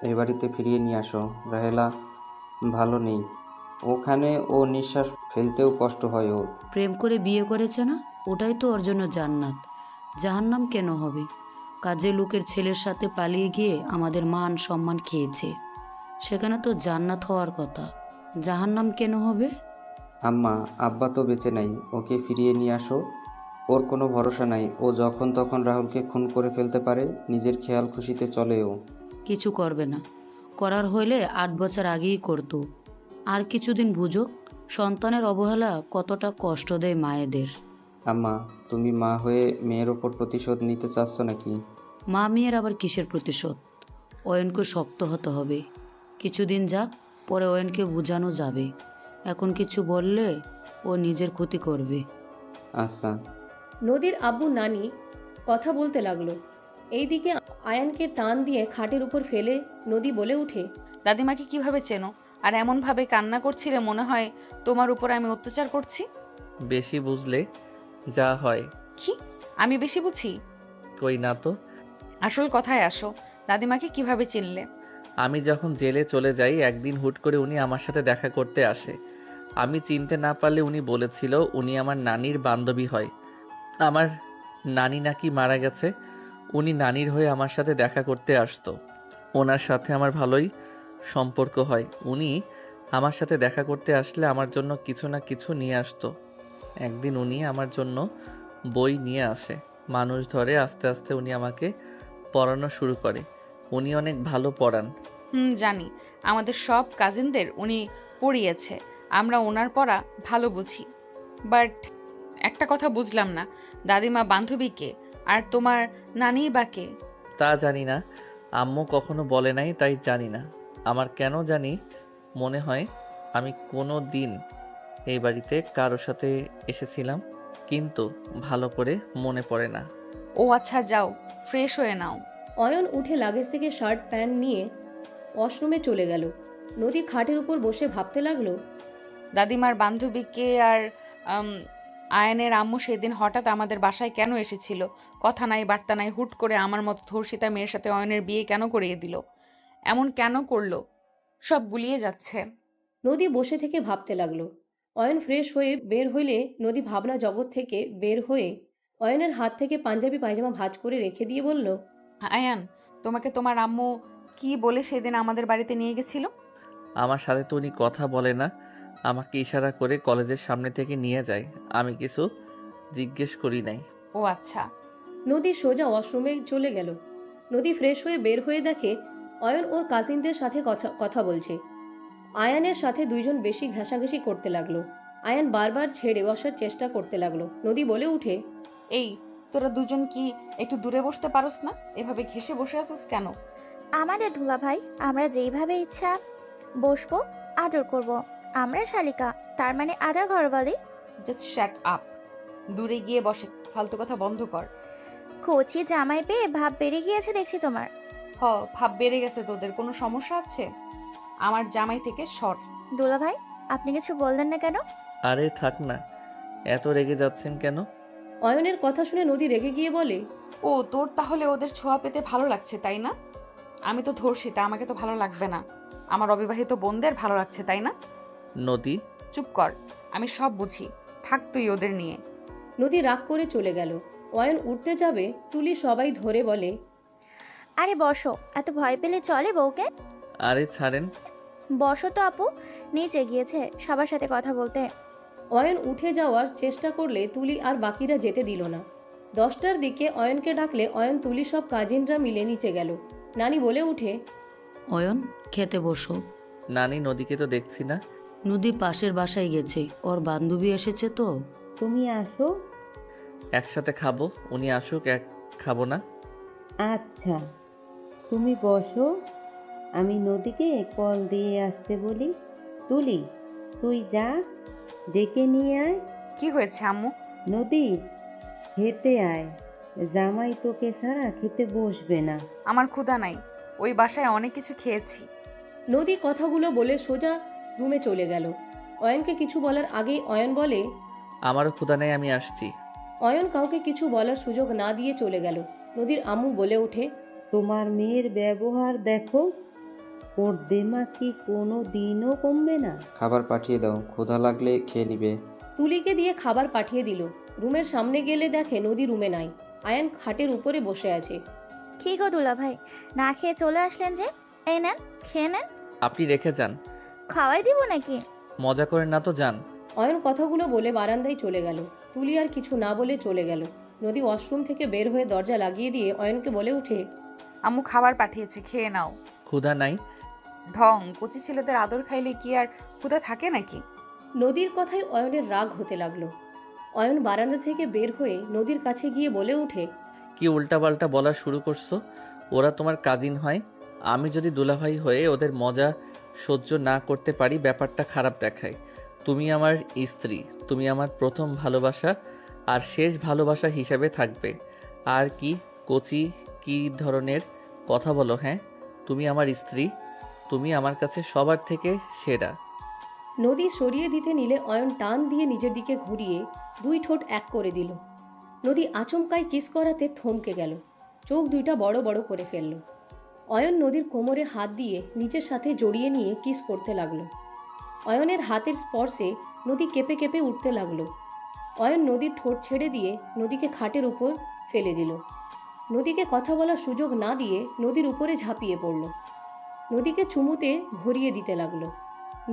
এই বাড়িতে ফিরিয়ে নিয়ে আসো। রাহেলা ভালো নেই, ওখানে ও নিঃশ্বাস ফেলতেও কষ্ট হয় ওর। প্রেম করে বিয়ে করেছে না, ওটাই তো ওর জন্য জান্নাত। জাহান্নাম কেন হবে? কাজে লোকের ছেলের সাথে পালিয়ে গিয়ে আমাদের মান সম্মান খেয়েছে, সেখানে তো জান্নাত হওয়ার কথা, জাহান্নাম কেন হবে? আম্মা, আব্বা তো বেঁচে নাই, ওকে ফিরিয়ে নিয়ে আসো। ওর কোনো ভরসা নাই, ও যখন তখন রাহুলকে খুন করে ফেলতে পারে, নিজের খেয়াল খুশিতে চলে ও। কিছু করবে না, করার হইলে 8 বছর আগেই করতো। আর কিছুদিন বুঝুক, সন্তানের অবহেলা কতটা কষ্ট দেয় মায়েদের। আম্মা, তুমি মা হয়ে মেয়ের ওপর প্রতিশোধ নিতে চাচ্ছ নাকি? মা মেয়ের আবার কিসের প্রতিশোধ? অয়নকে শক্ত হতে হবে, কিছুদিন যাক, পরে অয়নকে বোঝানো যাবে। এখন কিছু বললে ও নিজের ক্ষতি করবে। আচ্ছা। নদীর আব্বু নানি কথা বলতে লাগলো। এইদিকে আয়ানকে টান দিয়ে খাটের উপর ফেলে নদী বলে উঠে, দাদিমাকে কিভাবে চেনো? আর এমনভাবে কান্না করছিলে মনে হয় তোমার উপর আমি অত্যাচার করছি। বেশি বুঝলে যা হয়। কি? আমি বেশি বুঝি? কই না তো। আসল কথায় আসো। দাদিমাকে কিভাবে চিনলে? আমি যখন জেলে চলে যাই একদিন হুট করে উনি আমার সাথে দেখা করতে আসে। আমি চিনতে না পারলে উনি বলেছিল উনি আমার নানির বান্ধবী হয়। আমার নানি নাকি মারা গেছে। উনি নানির হয়ে আমার সাথে দেখা করতে আসতো। ওনার সাথে আমার ভালোই সম্পর্ক হয়। উনি আমার সাথে দেখা করতে আসলে আমার জন্য কিছু না কিছু নিয়ে আসতো। একদিন উনি আমার জন্য বই নিয়ে আসে। মানুষ ধরে আস্তে আস্তে উনি আমাকে পড়ানো শুরু করে। উনি অনেক ভালো পড়ান। জানি, আমাদের সব কাজিনদের উনি পড়িয়েছে। আমরা ওনার পড়া ভালো বুঝি। বাট একটা কথা বুঝলাম না, দাদিমা বান্ধবীকে আর তোমার নানি বা কে? তা জানি না, আম্মু কখনো বলে নাই, তাই জানি না। আমার কেন জানি মনে হয় আমি কোনো দিন এই বাড়িতে কারোর সাথে এসেছিলাম, কিন্তু ভালো করে মনে পড়ে না। ও আচ্ছা, যাও ফ্রেশ হয়ে নাও। অয়ন উঠে লাগেজ থেকে শার্ট প্যান্ট নিয়ে ওয়াশরুমে চলে গেল। নদী খাটের উপর বসে ভাবতে লাগলো, দাদিমার বান্ধবীকে আর আম, আয়নের আম্মু সেদিন হঠাৎ আমাদের বাসায় কেন এসেছিল? কথা নাই বার্তা নাই, হুট করে আমার মতো ধর্ষিতা মেয়ের সাথে অয়নের বিয়ে কেন করিয়ে দিল? এমন কেন করলো? সব গুলিয়ে যাচ্ছে। নদী বসে থেকে ভাবতে লাগলো। অয়ন ফ্রেশ হয়ে বের হইলে নদী ভাবনা জগৎ থেকে বের হয়ে অয়নের হাত থেকে পাঞ্জাবি পায়জামা ভাঁজ করে রেখে দিয়ে বলল, আয়ান, তোমাকে তোমার আম্মু কি বলে সেদিন আমাদের বাড়িতে নিয়ে গেছিল? আমার সাথে তো উনি কথা বলে না, আমাকে ইশারা করে কলেজের সামনে থেকে নিয়ে যায়। আমি কিছু জিজ্ঞেস করি নাই। ও আচ্ছা। নদী সোজা ওয়াশরুমে চলে গেল। নদী ফ্রেশ হয়ে বের হয়ে দেখে অয়ন ওর কাজিনদের সাথে কথা বলছে। আয়ানের সাথে দুইজন বেশি ঘেঁষাঘেঁষি করতে লাগলো। আয়ান বারবার ছেড়ে বসার চেষ্টা করতে লাগলো। নদী বলে উঠে, এই, তোরা দুজন কি একটু দূরে বসতে পারোস না? এভাবে ঘেঁষে বসে আছিস কেন? আমাদের দুলাভাই, আমরা যেইভাবে ইচ্ছা বসবো, আদর করব। আমরা শালিকা, তার মানে আদর ঘরবালি। Just shut up. দূরে গিয়ে বসে ফালতু কথা বন্ধ কর। কচি জামাই পেয়ে ভাব বেড়ে গিয়েছে দেখছি তোমার। ভাব বেড়ে গেছে তোদের? কোনো সমস্যা আছে? আমার জামাই থেকে সর। দুলাভাই, আপনি কিছু বললেন না কেন? আরে থাক না, এত রেগে যাচ্ছেন কেন? অয়নের কথা শুনে নদী রেগে গিয়ে বলে, ও, তোর তাহলে ওদের ছোঁয়া পেতে ভালো লাগছে, তাই না? আমি তো ধর্ষিতা, আমাকে তো ভালো লাগবে না। আমার অবিবাহিত বোনদের ভালো লাগছে, তাই না? নদী, চুপ কর, আমি সব বুঝি। থাক তুই ওদের নিয়ে। নদী রাগ করে চলে গেল। অয়ন উঠতে যাবে, তুলি সবাই ধরে বলে, আরে বসো, এত ভয় পেলে চলে বউকে? আরে ছাড়েন। বসো তো আপু, নিচে গিয়েছে সবার সাথে কথা বলতে। অয়ন উঠে যাওয়ার চেষ্টা করলে তুলি আর বাকিরা যেতে দিল না। 10টার দিকে অয়নকে ডাকলে অয়ন তুলি সব কাজিনরা মিলে নিচে গেল। নানি বলে উঠে, অয়ন, খেতে বসো। নানি, নদীকে তো দেখছি না। নদী পাশের বাসায় গেছে, ওর বান্ধবী এসেছে তো। তুমি আসো। একসাথে খাবো, উনি আসুক, এক খাবো না। আচ্ছা, তুমি বসো, আমি নদীকে কল দিয়ে আসতে বলি। তুলি, তুই যা, ডেকে নিয়ে আয়। কি হয়েছে আম্মু? নদী, খেতে আয়, জামাই তোকে ছাড়া খেতে বসবে না। আমার ক্ষুধা নাই, ওই বাসায় অনেক কিছু খেয়েছি। নদী কথাগুলো বলে সোজা রুমে চলে গেল। অয়নকে কিছু বলার আগেই অয়ন বলে, আমারও ক্ষুধা নেই, আমি আসছি। অয়ন কাউকে কিছু বলার সুযোগ না দিয়ে চলে গেল। নদীর আম্মু বলে ওঠে, তোমার মেয়ের ব্যবহার দেখো, ওর দেমাগ কি কোনো দিনও কমবে না। খাবার পাঠিয়ে দাও, ক্ষুধা লাগলে খেয়ে নিবে। তুলিকে দিয়ে খাবার পাঠিয়ে দিল। রুমের সামনে গেলে দেখে নদী রুমে নাই। আয়ান খাটের উপরে বসে আছে। কি গো দুলাভাই, না খেয়ে চলে আসলেন যে? এই নেন, খেয়ে নেন। আপনি রেখে যান। খাওয়াই দিব নাকি? মজা করেন না তো, যান। অয়ন কথাগুলো বলে বারান্দায় চলে গেল। তুলি আর কিছু না বলে চলে গেল। নদী ওয়াশরুম থেকে বের হয়ে দরজা লাগিয়ে দিয়ে অয়নকে বলে উঠে, আম্মু খাবার পাঠিয়েছে, খেয়ে নাও। ক্ষুধা নাই। ঢং, কচি ছেলেদের আদর খাইলে কি আর ক্ষুধা থাকে নাকি? নদীর কথায় অয়নের রাগ হতে লাগলো। অয়ন বারান্দা থেকে বের হয়ে নদীর কাছে গিয়ে বলে উঠে, কি উল্টাপাল্টা বলা শুরু করছো? ওরা তোমার কাজিন হয়। আমি যদি দুলাভাই হয়ে ওদের মজা সহ্য না করতে পারি, ব্যাপারটা খারাপ দেখায়। তুমি আমার স্ত্রী, তুমি আমার প্রথম ভালোবাসা আর শেষ ভালোবাসা হিসাবে থাকবে। আর কি কচি কি ধরনের কথা বলো? হ্যাঁ, তুমি আমার স্ত্রী, তুমি আমার কাছে সবার থেকে সেরা। নদী সরিয়ে দিতে নিলে অয়ন টান দিয়ে নিজের দিকে ঘুরিয়ে 2 ঠোঁট এক করে দিল। নদী আচমকায় কিস করাতে থমকে গেল, চোখ দুইটা বড় বড় করে ফেলল। অয়ন নদীর কোমরে হাত দিয়ে নিজের সাথে জড়িয়ে নিয়ে কিস করতে লাগলো। অয়নের হাতের স্পর্শে নদী কেঁপে কেঁপে উঠতে লাগলো। অয়ন নদীর ঠোঁট ছেড়ে দিয়ে নদীকে খাটের উপর ফেলে দিল। নদীকে কথা বলার সুযোগ না দিয়ে নদীর উপরে ঝাঁপিয়ে পড়ল। নদীকে চুমুতে ভরিয়ে দিতে লাগলো।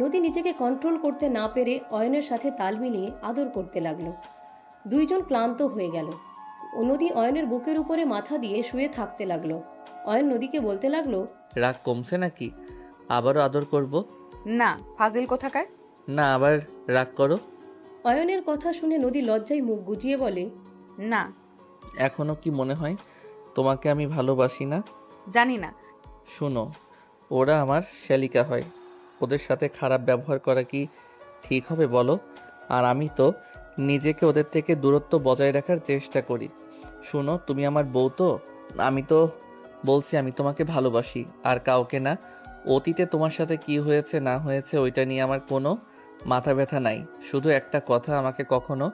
নদী নিজেকে কন্ট্রোল করতে না পেরে অয়নের সাথে তাল মিলিয়ে আদর করতে লাগলো। দুইজন ক্লান্ত হয়ে গেল। নদী অয়নের বুকের উপরে মাথা দিয়ে শুয়ে থাকতে লাগলো। অয়ন নদীকে বলতে লাগলো, রাগ কমছে নাকি? আবারও আদর করব? না, ফাজিল কোথাকার। না, আবার রাগ করো? অয়নের কথা শুনে নদী লজ্জায় মুখ গুজিয়ে বলে, না, এখনো কি মনে হয় তোমাকে আমি ভালোবাসি না? জানি না। শুনো, ওরা আমার শ্যালিকা হয়, ওদের সাথে খারাপ ব্যবহার করা কি ঠিক হবে বলো? আর আমি তো নিজেকে ওদের থেকে দূরত্ব বজায় রাখার চেষ্টা করি। শুনো, তুমি আমার বউ তো, আমি তো বলছি আমি তোমাকে ভালোবাসি, আর কাউকে না। অতীতে তোমার সাথে কি হয়েছে না হয়েছে ওইটা নিয়ে আমার কোনো মাথা ব্যথা নাই। শুধু একটা কথা, আমাকে কখনো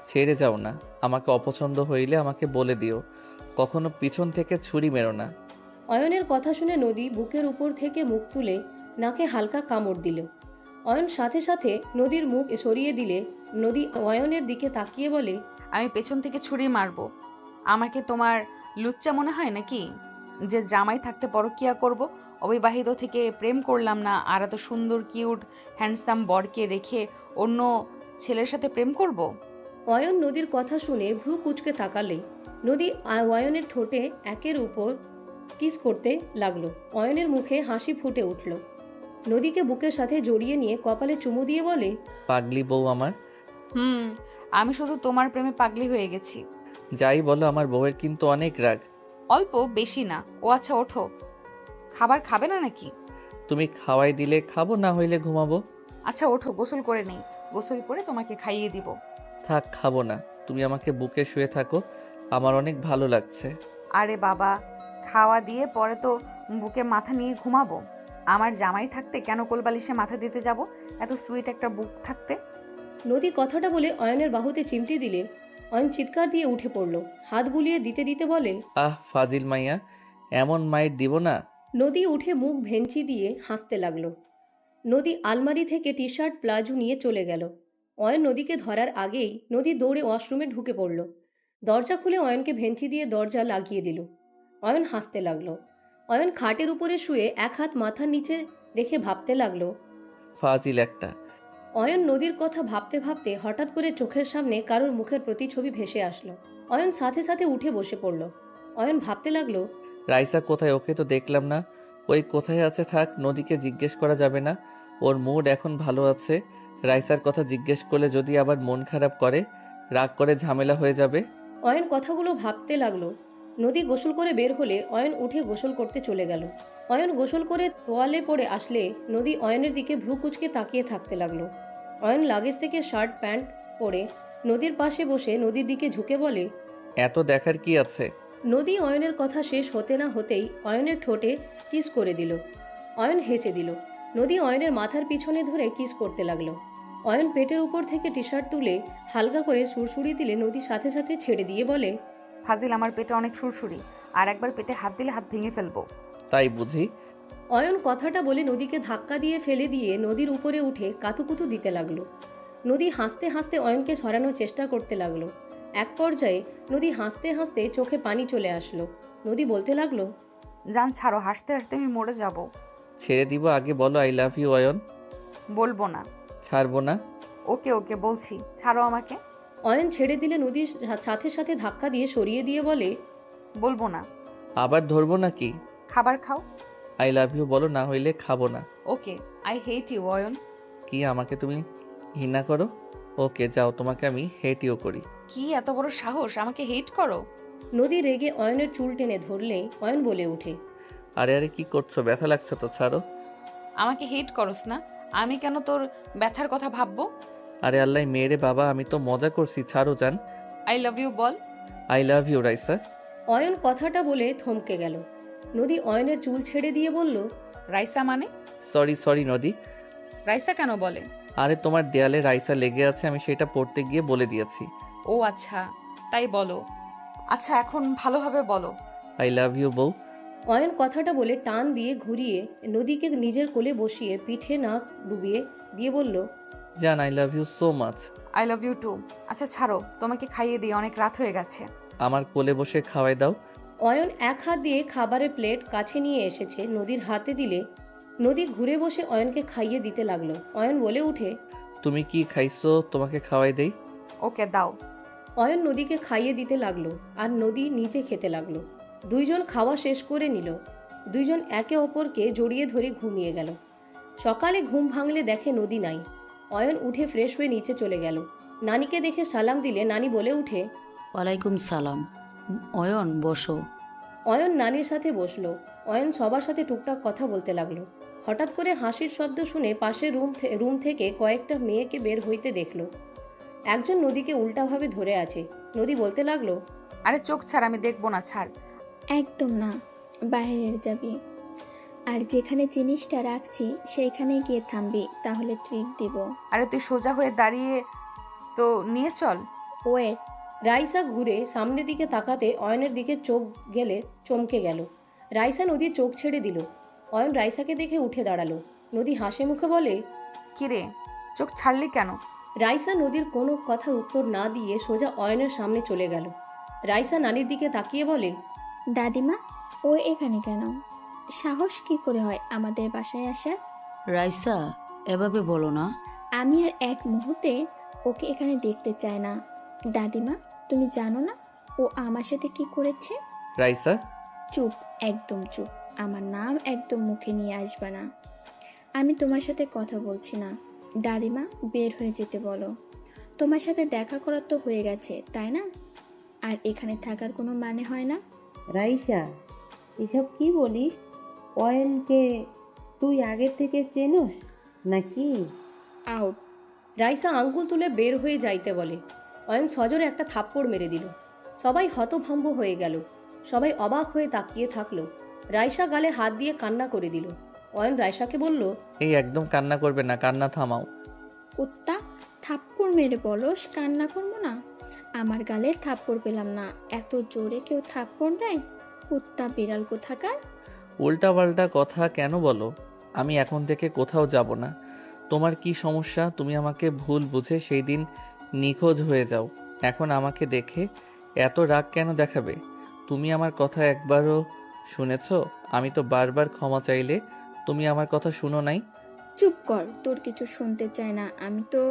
ছেড়ে যাও না। আমাকে অপছন্দ হইলে আমাকে বলে দিও, কখনো পিছন থেকে ছুরি মেরো না। অয়নের কথা শুনে নদী বুকের উপর থেকে মুখ তুলে নাকে হালকা কামড় দিল। অয়ন সাথে সাথে নদীর মুখ সরিয়ে দিলে নদী অয়নের দিকে তাকিয়ে বলে, আমি পেছন থেকে ছুরি মারবো? আমাকে তোমার লুচ্চা মনে হয় নাকি যে জামাই থাকতে পরকিয়া করব? অবিবাহিত থেকে প্রেম করলাম না, আর এত সুন্দর কিউট হ্যান্ডসাম বরকে রেখে অন্য ছেলের সাথে প্রেম করব? অয়ন নদীর কথা শুনে ভ্রু কুচকে তাকালে নদী অয়নের ঠোঁটে একের উপর কিস করতে লাগলো। অয়নের মুখে হাসি ফুটে উঠল। নদীকে বুকের সাথে জড়িয়ে নিয়ে কপালে চুমু দিয়ে বলে, পাগলি বউ আমার। আমি শুধু তোমার প্রেমে পাগলি হয়ে গেছি। যাই বলো, আমার বউয়ের কিন্তু অনেক রাগ। অল্প, বেশি না। ও আচ্ছা, ওঠো। খাবার খাবে না নাকি? তুমি খাওয়াই দিলে খাবো, না হইলে ঘুমাবো। আচ্ছা ওঠো, গোসল করে নেই। গোসল করে তোমাকে খাইয়ে দিব। থাক, খাবো না। তুমি আমাকে বুকে শুয়ে থাকো, আমার অনেক ভালো লাগছে। আরে বাবা, খাওয়া দিয়ে পরে তো বুকে মাথা নিয়ে ঘুমাবো। আমার জামাই থাকতে কেন কোলবালিশে মাথা দিতে যাব? এত সুইট একটা বুক থাকতে। নদী কথাটা বলে অয়নের বাহুতে চিমটি দিলে অয়ন চিৎকার দিয়ে উঠে পড়ল। হাত বুলিয়ে দিতে দিতে বলে, আহ ফাজিল মাইয়া, এমন মাইর দিব না। নদী উঠে মুখ ভেঞ্চি দিয়ে হাসতে লাগলো। নদী আলমারি থেকে টি শার্ট প্লাজো নিয়ে চলে গেল। অয়ন নদীকে ধরার আগেই নদী দৌড়ে ওয়াশরুমে ঢুকে পড়ল। দরজা খুলে অয়নকে ভেঞ্চি দিয়ে দরজা লাগিয়ে দিল। অয়ন হাসতে লাগলো। অয়ন খাটের উপরে শুয়ে এক হাত মাথার নিচে রেখে ভাবতে লাগলো। ফাজিল একটা। অয়ন নদীর কথা ভাবতে ভাবতে হঠাৎ করে চোখের সামনে কারোর মুখের প্রতিছবি ভেসে আসলো। অয়ন সাথে সাথে উঠে বসে পড়ল। অয়ন ভাবতে লাগলো, রাইসা কোথায়? ওকে তো দেখলাম না। ওই কোথায় আছে থাক, নদীকে জিজ্ঞেস করা যাবে না। ওর মুড এখন ভালো আছে। রাইসার কথা জিজ্ঞেস করলে যদি আবার মন খারাপ করে, রাগ করে ঝামেলা হয়ে যাবে। অয়ন কথাগুলো ভাবতে লাগলো। নদী গোসল করে বের হলে অয়ন উঠে গোসল করতে চলে গেল। অয়ন গোসল করে তোয়ালে পড়ে আসলে নদী অয়নের দিকে ভ্রু কুচকে তাকিয়ে থাকতে লাগলো। অয়ন লাগেজ থেকে শার্ট প্যান্ট পরে নদীর পাশে বসে নদীর দিকে ঝুঁকে বলে, এত দেখার কি আছে? নদী অয়নের কথা শেষ হতে না হতেই অয়নের ঠোঁটে কিস করে দিল। অয়ন হেসে দিল। নদী অয়নের মাথার পিছনে ধরে কিস করতে লাগলো। অয়ন পেটের উপর থেকে টি শার্ট তুলে হালকা করে সুরসুরি দিলে নদী সাথে সাথে ছেড়ে দিয়ে বলে, ফাজিল, আমার পেটে অনেক সুরসুরি, আর একবার পেটে হাত দিলে হাত ভেঙে ফেলবো। তাই বুঝি? অয়ন কথাটা বলে নদীকে ধাক্কা দিয়ে ফেলে দিয়ে নদীর উপরে উঠে কাতুকুতু দিতে লাগলো। নদী হাসতে হাসতে অয়নকে সরানোর চেষ্টা করতে লাগলো। এক পর্যায়ে নদী হাসতে হাসতে চোখে পানি চলে আসলো। নদী বলতে লাগলো, জান ছাড়ো, হাসতে হাসতে আমি মরে যাব। ছেড়ে দিব, আগে বলো আই লাভ ইউ। অয়ন, বলবো না। ছাড়বো না। ওকে ওকে বলছি, ছাড়ো আমাকে। অয়ন ছেড়ে দিলে নদীর সাথে সাথে ধাক্কা দিয়ে সরিয়ে দিয়ে বলে, বলবো না। আবার ধরবো নাকি? খাবার খাও। আই লাভ ইউ বলো, না হইলে খাবো না। ওকে, আই হেট ইউ অয়ন। কি আমাকে তুমি ঘৃণা করো? ওকে যাও, তোমাকে আমি হেট ইউ করি। কি এত বড় সাহস, আমাকে হেট করো? নদী রেগে অয়নের চুল টেনে ধরলে অয়ন বলে ওঠে, আরে আরে কি করছো? ব্যথা লাগছে তো, ছাড়ো। আমাকে হেট করস না, আমি কেন তোর ব্যথার কথা ভাববো? আরে আল্লাহ মেয়েরে বাবা, আমি তো মজা করছি, ছাড়ো জান। আই লাভ ইউ বল। I love you Raisa. Ayan কথাটা বলে থমকে গেল। নদী অয়নের চুল ছেড়ে দিয়ে বলল, রাইসা মানে? সরি সরি নদী। রাইসা কেন বলে? আরে তোমার দেয়ালে রাইসা লেগে আছে, আমি সেটা পড়তে গিয়ে বলে দিয়েছি। ও আচ্ছা, তাই বলো। আচ্ছা এখন ভালোভাবে বলো। আই লাভ ইউ বউ। অয়ন কথাটা বলে টান দিয়ে ঘুরিয়ে নদীকে নিজের কোলে বসিয়ে পিঠে নাক ডুবিয়ে দিয়ে বলল, জান, I love you so much. I love you too. আচ্ছা ছাড়ো, তোমাকে খাইয়ে দিই, অনেক রাত হয়ে গেছে। আমার কোলে বসে খাওয়াই দাও। অয়ন এক হাত দিয়ে খাবারের প্লেট কাছে নিয়ে এসেছে নদীর হাতে দিলে নদী ঘুরে বসে অয়নকে খাইয়ে দিতে লাগলো। অয়ন বলে উঠে, তুমি কি খাইছো, তোমাকে খাওয়াই দেই? ওকে দাও। অয়ন নদীকে খাইয়ে দিতে লাগলো আর নদী নিচে খেতে লাগলো। দুইজন খাওয়া শেষ করে নিল। দুইজন একে অপরকে জড়িয়ে ধরে ঘুমিয়ে গেল। সকালে ঘুম ভাঙলে দেখে নদী নাই। অয়ন উঠে ফ্রেশ হয়ে নিচে চলে গেল। নানিকে দেখে সালাম দিলে নানি বলে উঠে, ওয়ালাইকুম সালাম। অয়ন বসো। অয়ন নানির সাথে বসলো। অয়ন সবার সাথে টুকটাক কথা বলতে লাগলো। হঠাৎ করে হাসির শব্দ শুনে পাশের রুম থেকে কয়েকটা মেয়েকে বের হইতে দেখলো। একজন নদীকে উল্টাভাবে ধরে আছে। নদী বলতে লাগলো, আরে চোখ ছাড়, আমি দেখবো না, ছাড়। একদম না, বাইরের যাবি। আর যেখানে জিনিসটা রাখছি সেইখানে গিয়ে থামবি, তাহলে ট্রিট দিব। আরে তুই সোজা হয়ে দাঁড়িয়ে তো নিয়ে চল। ওয়েট। রাইসা ঘুরে সামনের দিকে তাকাতে অয়নের দিকে চোখ গেলে চমকে গেল। রাইসা নদীর চোখ ছেড়ে দিল। অয়ন রাইসাকে দেখে উঠে দাঁড়ালো। নদী হাসি মুখে বলে, কিরে, চোখ ছাড়লি কেন? রাইসা নদীর কোনো কথার উত্তর না দিয়ে সোজা অয়নের সামনে চলে গেল। রাইসা নানির দিকে তাকিয়ে বলে, দাদিমা, ও এখানে কেন? সাহস কি করে হয় আমাদের বাসায় আসার? রাইসা, এভাবে বলো না। আমি আর এক মুহূর্তে ওকে এখানে দেখতে চাই না। দাদিমা, তুমি জানো না ও আমার সাথে কি করেছে? রাইসা, চুপ, একদম চুপ। আমার নাম একদম মুখে নিয়ে আসবে না। আমি তোমার সাথে কথা বলছি না। দাদিমা, বের হয়ে যেতে বলো। তোমার সাথে দেখা করার তো হয়ে গেছে, তাই না? আর এখানে থাকার কোনো মানে হয় না। রাইসা, এসব কি বলিস? অয়নকে তুই আগের থেকে চেনোস নাকি? আউট। রাইসা আঙ্গুল তুলে বের হয়ে যাইতে বলে। অয়ন সজোরে একটা থাপ্পড় মেরে দিল। সবাই হতভম্ব হয়ে গেল। সবাই অবাক হয়ে তাকিয়ে থাকলো। রাইসা গালে হাত দিয়ে কান্না করে দিল। অয়ন রাইসাকে বলল, এই একদম কান্না করবে না, কান্না থামাও। কুত্তা, থাপ্পড় মেরে বলস কান্না করবো না? আমার গালে থাপ্পড় পেলাম না, এত জোরে কেউ থাপ্পড় দেয়? কুত্তা বিড়াল কোথাকার। উল্টাপাল্টা কথা কেন বলো? আমি এখন থেকে কোথাও যাব না। তোমার কি সমস্যা? তুমি আমাকে ভুল বুঝে সেই দিন নিখোঁজ হয়ে যাও। এখন আমাকে দেখে এত রাগ কেন দেখাবে? তুমি আমার কথা একবারও শুনেছ? আমি তো বারবার ক্ষমা চাইলে তুমি আমার কথা শুনো নাই। চুপ কর, তোর কিছু শুনতে চাই না। আমি তো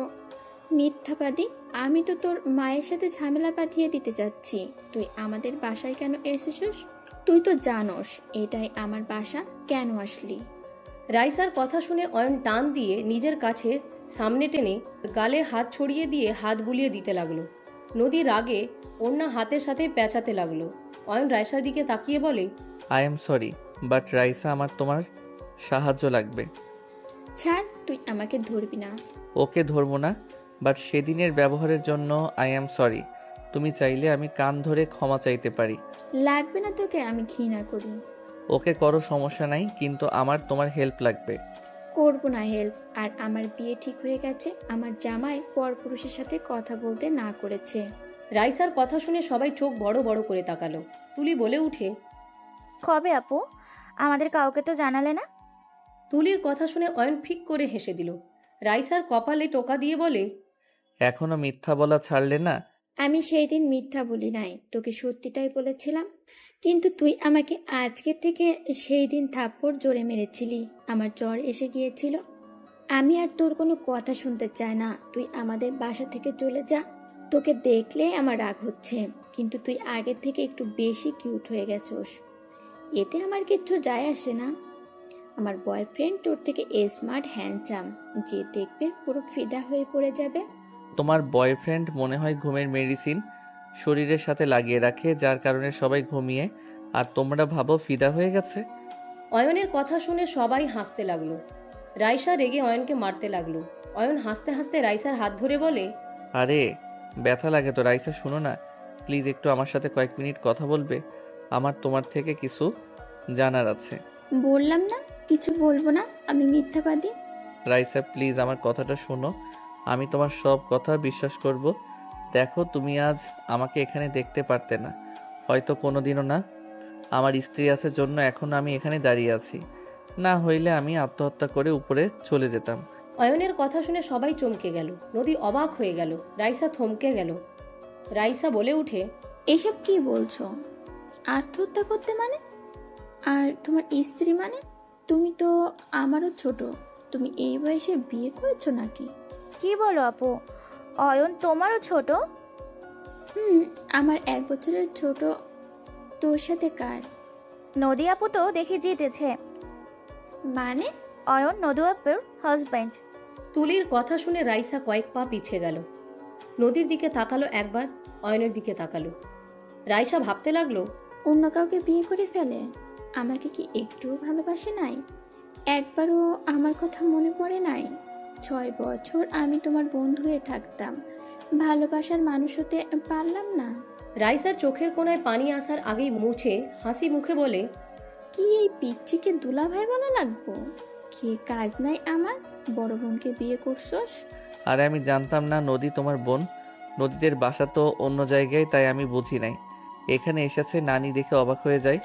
মিথ্যাবাদী। আমি তো তোর মায়ের সাথে ঝামেলা পাঠিয়ে দিতে যাচ্ছি। তুই আমাদের বাসায় কেন এসেছিস? তুই তো জানোস এটাই আমার বাসা, কেন আসলি? রাইসার কথা শুনে অয়ন টান দিয়ে নিজের কাছে সামনে টেনে গালে হাত ছড়িয়ে দিয়ে হাত বুলিয়ে দিতে লাগলো। নদী রাগে ওড়না হাতের সাথে পেঁচাতে লাগলো। অয়ন রাইসার দিকে তাকিয়ে বলে, I am sorry, but Raisa, আমার তোমার সাহায্য লাগবে। ছাড়, তুই আমাকে ধরবি না। ওকে ধরবো না, বাট সেদিনের ব্যবহারের জন্য আই এম সরি। তুমি চাইলে আমি কান ধরে ক্ষমা চাইতে পারি। লাগবে না তোকে, আমি ঘৃণা করি। ওকে করো, সমস্যা নাই, কিন্তু আমার তোমার হেল্প লাগবে। করবো না হেল্প। আর আমার বিয়ে ঠিক হয়ে গেছে। আমার জামাই পরপুরুষের সাথে কথা বলতে না করেছে। রাইসার কথা শুনে সবাই চোখ বড় বড় করে তাকালো। তুলি বলে উঠে, কবে আপু? আমাদের কাউকে তো জানালে না। তুলির কথা শুনে অয়ন ফিক করে হেসে দিল। রাইসার কপালে টোকা দিয়ে বলে, এখনো মিথ্যা বলা ছাড়লে না? আমি সেই দিন মিথ্যা বলি নাই, তোকে সত্যিটাই বলেছিলাম। কিন্তু তুই আমাকে আজকে থেকে সেই দিন থাপ্পড় জোরে মেরেছিলি। আমার জ্বর এসে গিয়েছিল। আমি আর তোর কোনো কথা শুনতে চাই না। তুই আমাদের বাসা থেকে চলে যা। তোকে দেখলে আমার রাগ হচ্ছে, কিন্তু তুই আগের থেকে একটু বেশি কিউট হয়ে গেছোস। এতে আমার কিচ্ছু যায় আসে না। আমার বয়ফ্রেন্ড তোর থেকে স্মার্ট হ্যান্ডসাম, যে দেখবে পুরো ফিদা হয়ে পড়ে যাবে। তোমার বয়ফ্রেন্ড মনে হয় ঘুমের মেডিসিন শরীরের সাথে লাগিয়ে রাখে, যার কারণে সবাই ঘুমিয়ে আর তোমরা ভাবো ফিদা হয়ে গেছে। অয়নের কথা শুনে সবাই হাসতে লাগলো। রাইসা রেগে অয়নকে মারতে লাগলো। অয়ন হাসতে হাসতে রাইসার হাত ধরে বলে, আরে ব্যথা লাগে তো রাইসা, শুনো না, প্লিজ একটু আমার সাথে কয়েক মিনিট কথা বলবে? আমার তোমার থেকে কিছু জানার আছে। বললাম না কিছু বলবো না, আমি মিথ্যাবাদী। রাইসা প্লিজ আমার কথাটা শোনো, আমি তোমার সব কথা বিশ্বাস করব। দেখো, তুমি আজ আমাকে এখানে দেখতে পারতে না, হয়তো কোনোদিনও না। আমার স্ত্রী আছে জন্য এখন আমি এখানে দাঁড়িয়ে আছি, না হইলে আমি আত্মহত্যা করে উপরে চলে যেতাম। অয়নের কথা শুনে সবাই চমকে গেল। নদী অবাক হয়ে গেল। রাইসা থমকে গেল। রাইসা বলে উঠে, এসব কি বলছো? আত্মহত্যা করতে মানে? আর তোমার স্ত্রী মানে? তুমি তো আমারও ছোট। তুমি এই বয়সে বিয়ে করেছো নাকি? কি বলো আপু? অয়ন তোমারও ছোট? হুম, আমার 1 বছরের ছোট। তোর সাথে কার? নদী আপু তো দেখি জিতেছে। মানে? অয়ন নদী আপুর হাজব্যান্ড। তুলির কথা শুনে রাইসা কয়েক পা পিছিয়ে গেল। নদীর দিকে তাকালো একবার, অয়নের দিকে তাকালো। রাইসা ভাবতে লাগলো, অন্য কাউকে বিয়ে করে ফেলে? আমাকে কি একটুও ভালোবাসে নাই? একবারও আমার কথা মনে পড়ে নাই? 6 বছর আমি তোমার বন্ধু হয়ে থাকতাম, ভালোবাসার মানুষ হতে পারলাম না? রাইসার চোখের কোণায় পানি আসার আগেই মুছে হাসি মুখে বলে, কি এই পিচ্চিকে দুলাভাই বলা লাগবো? কি কাজ নাই আমার? বড় বোনকে বিয়ে করছস? আরে আমি জানতাম না নদী তোমার বোন। নদীদের বাসা তো অন্য জায়গায়, তাই আমি বুঝি নাই। এখানে এসেছে নানি দেখে অবাক হয়ে যাই।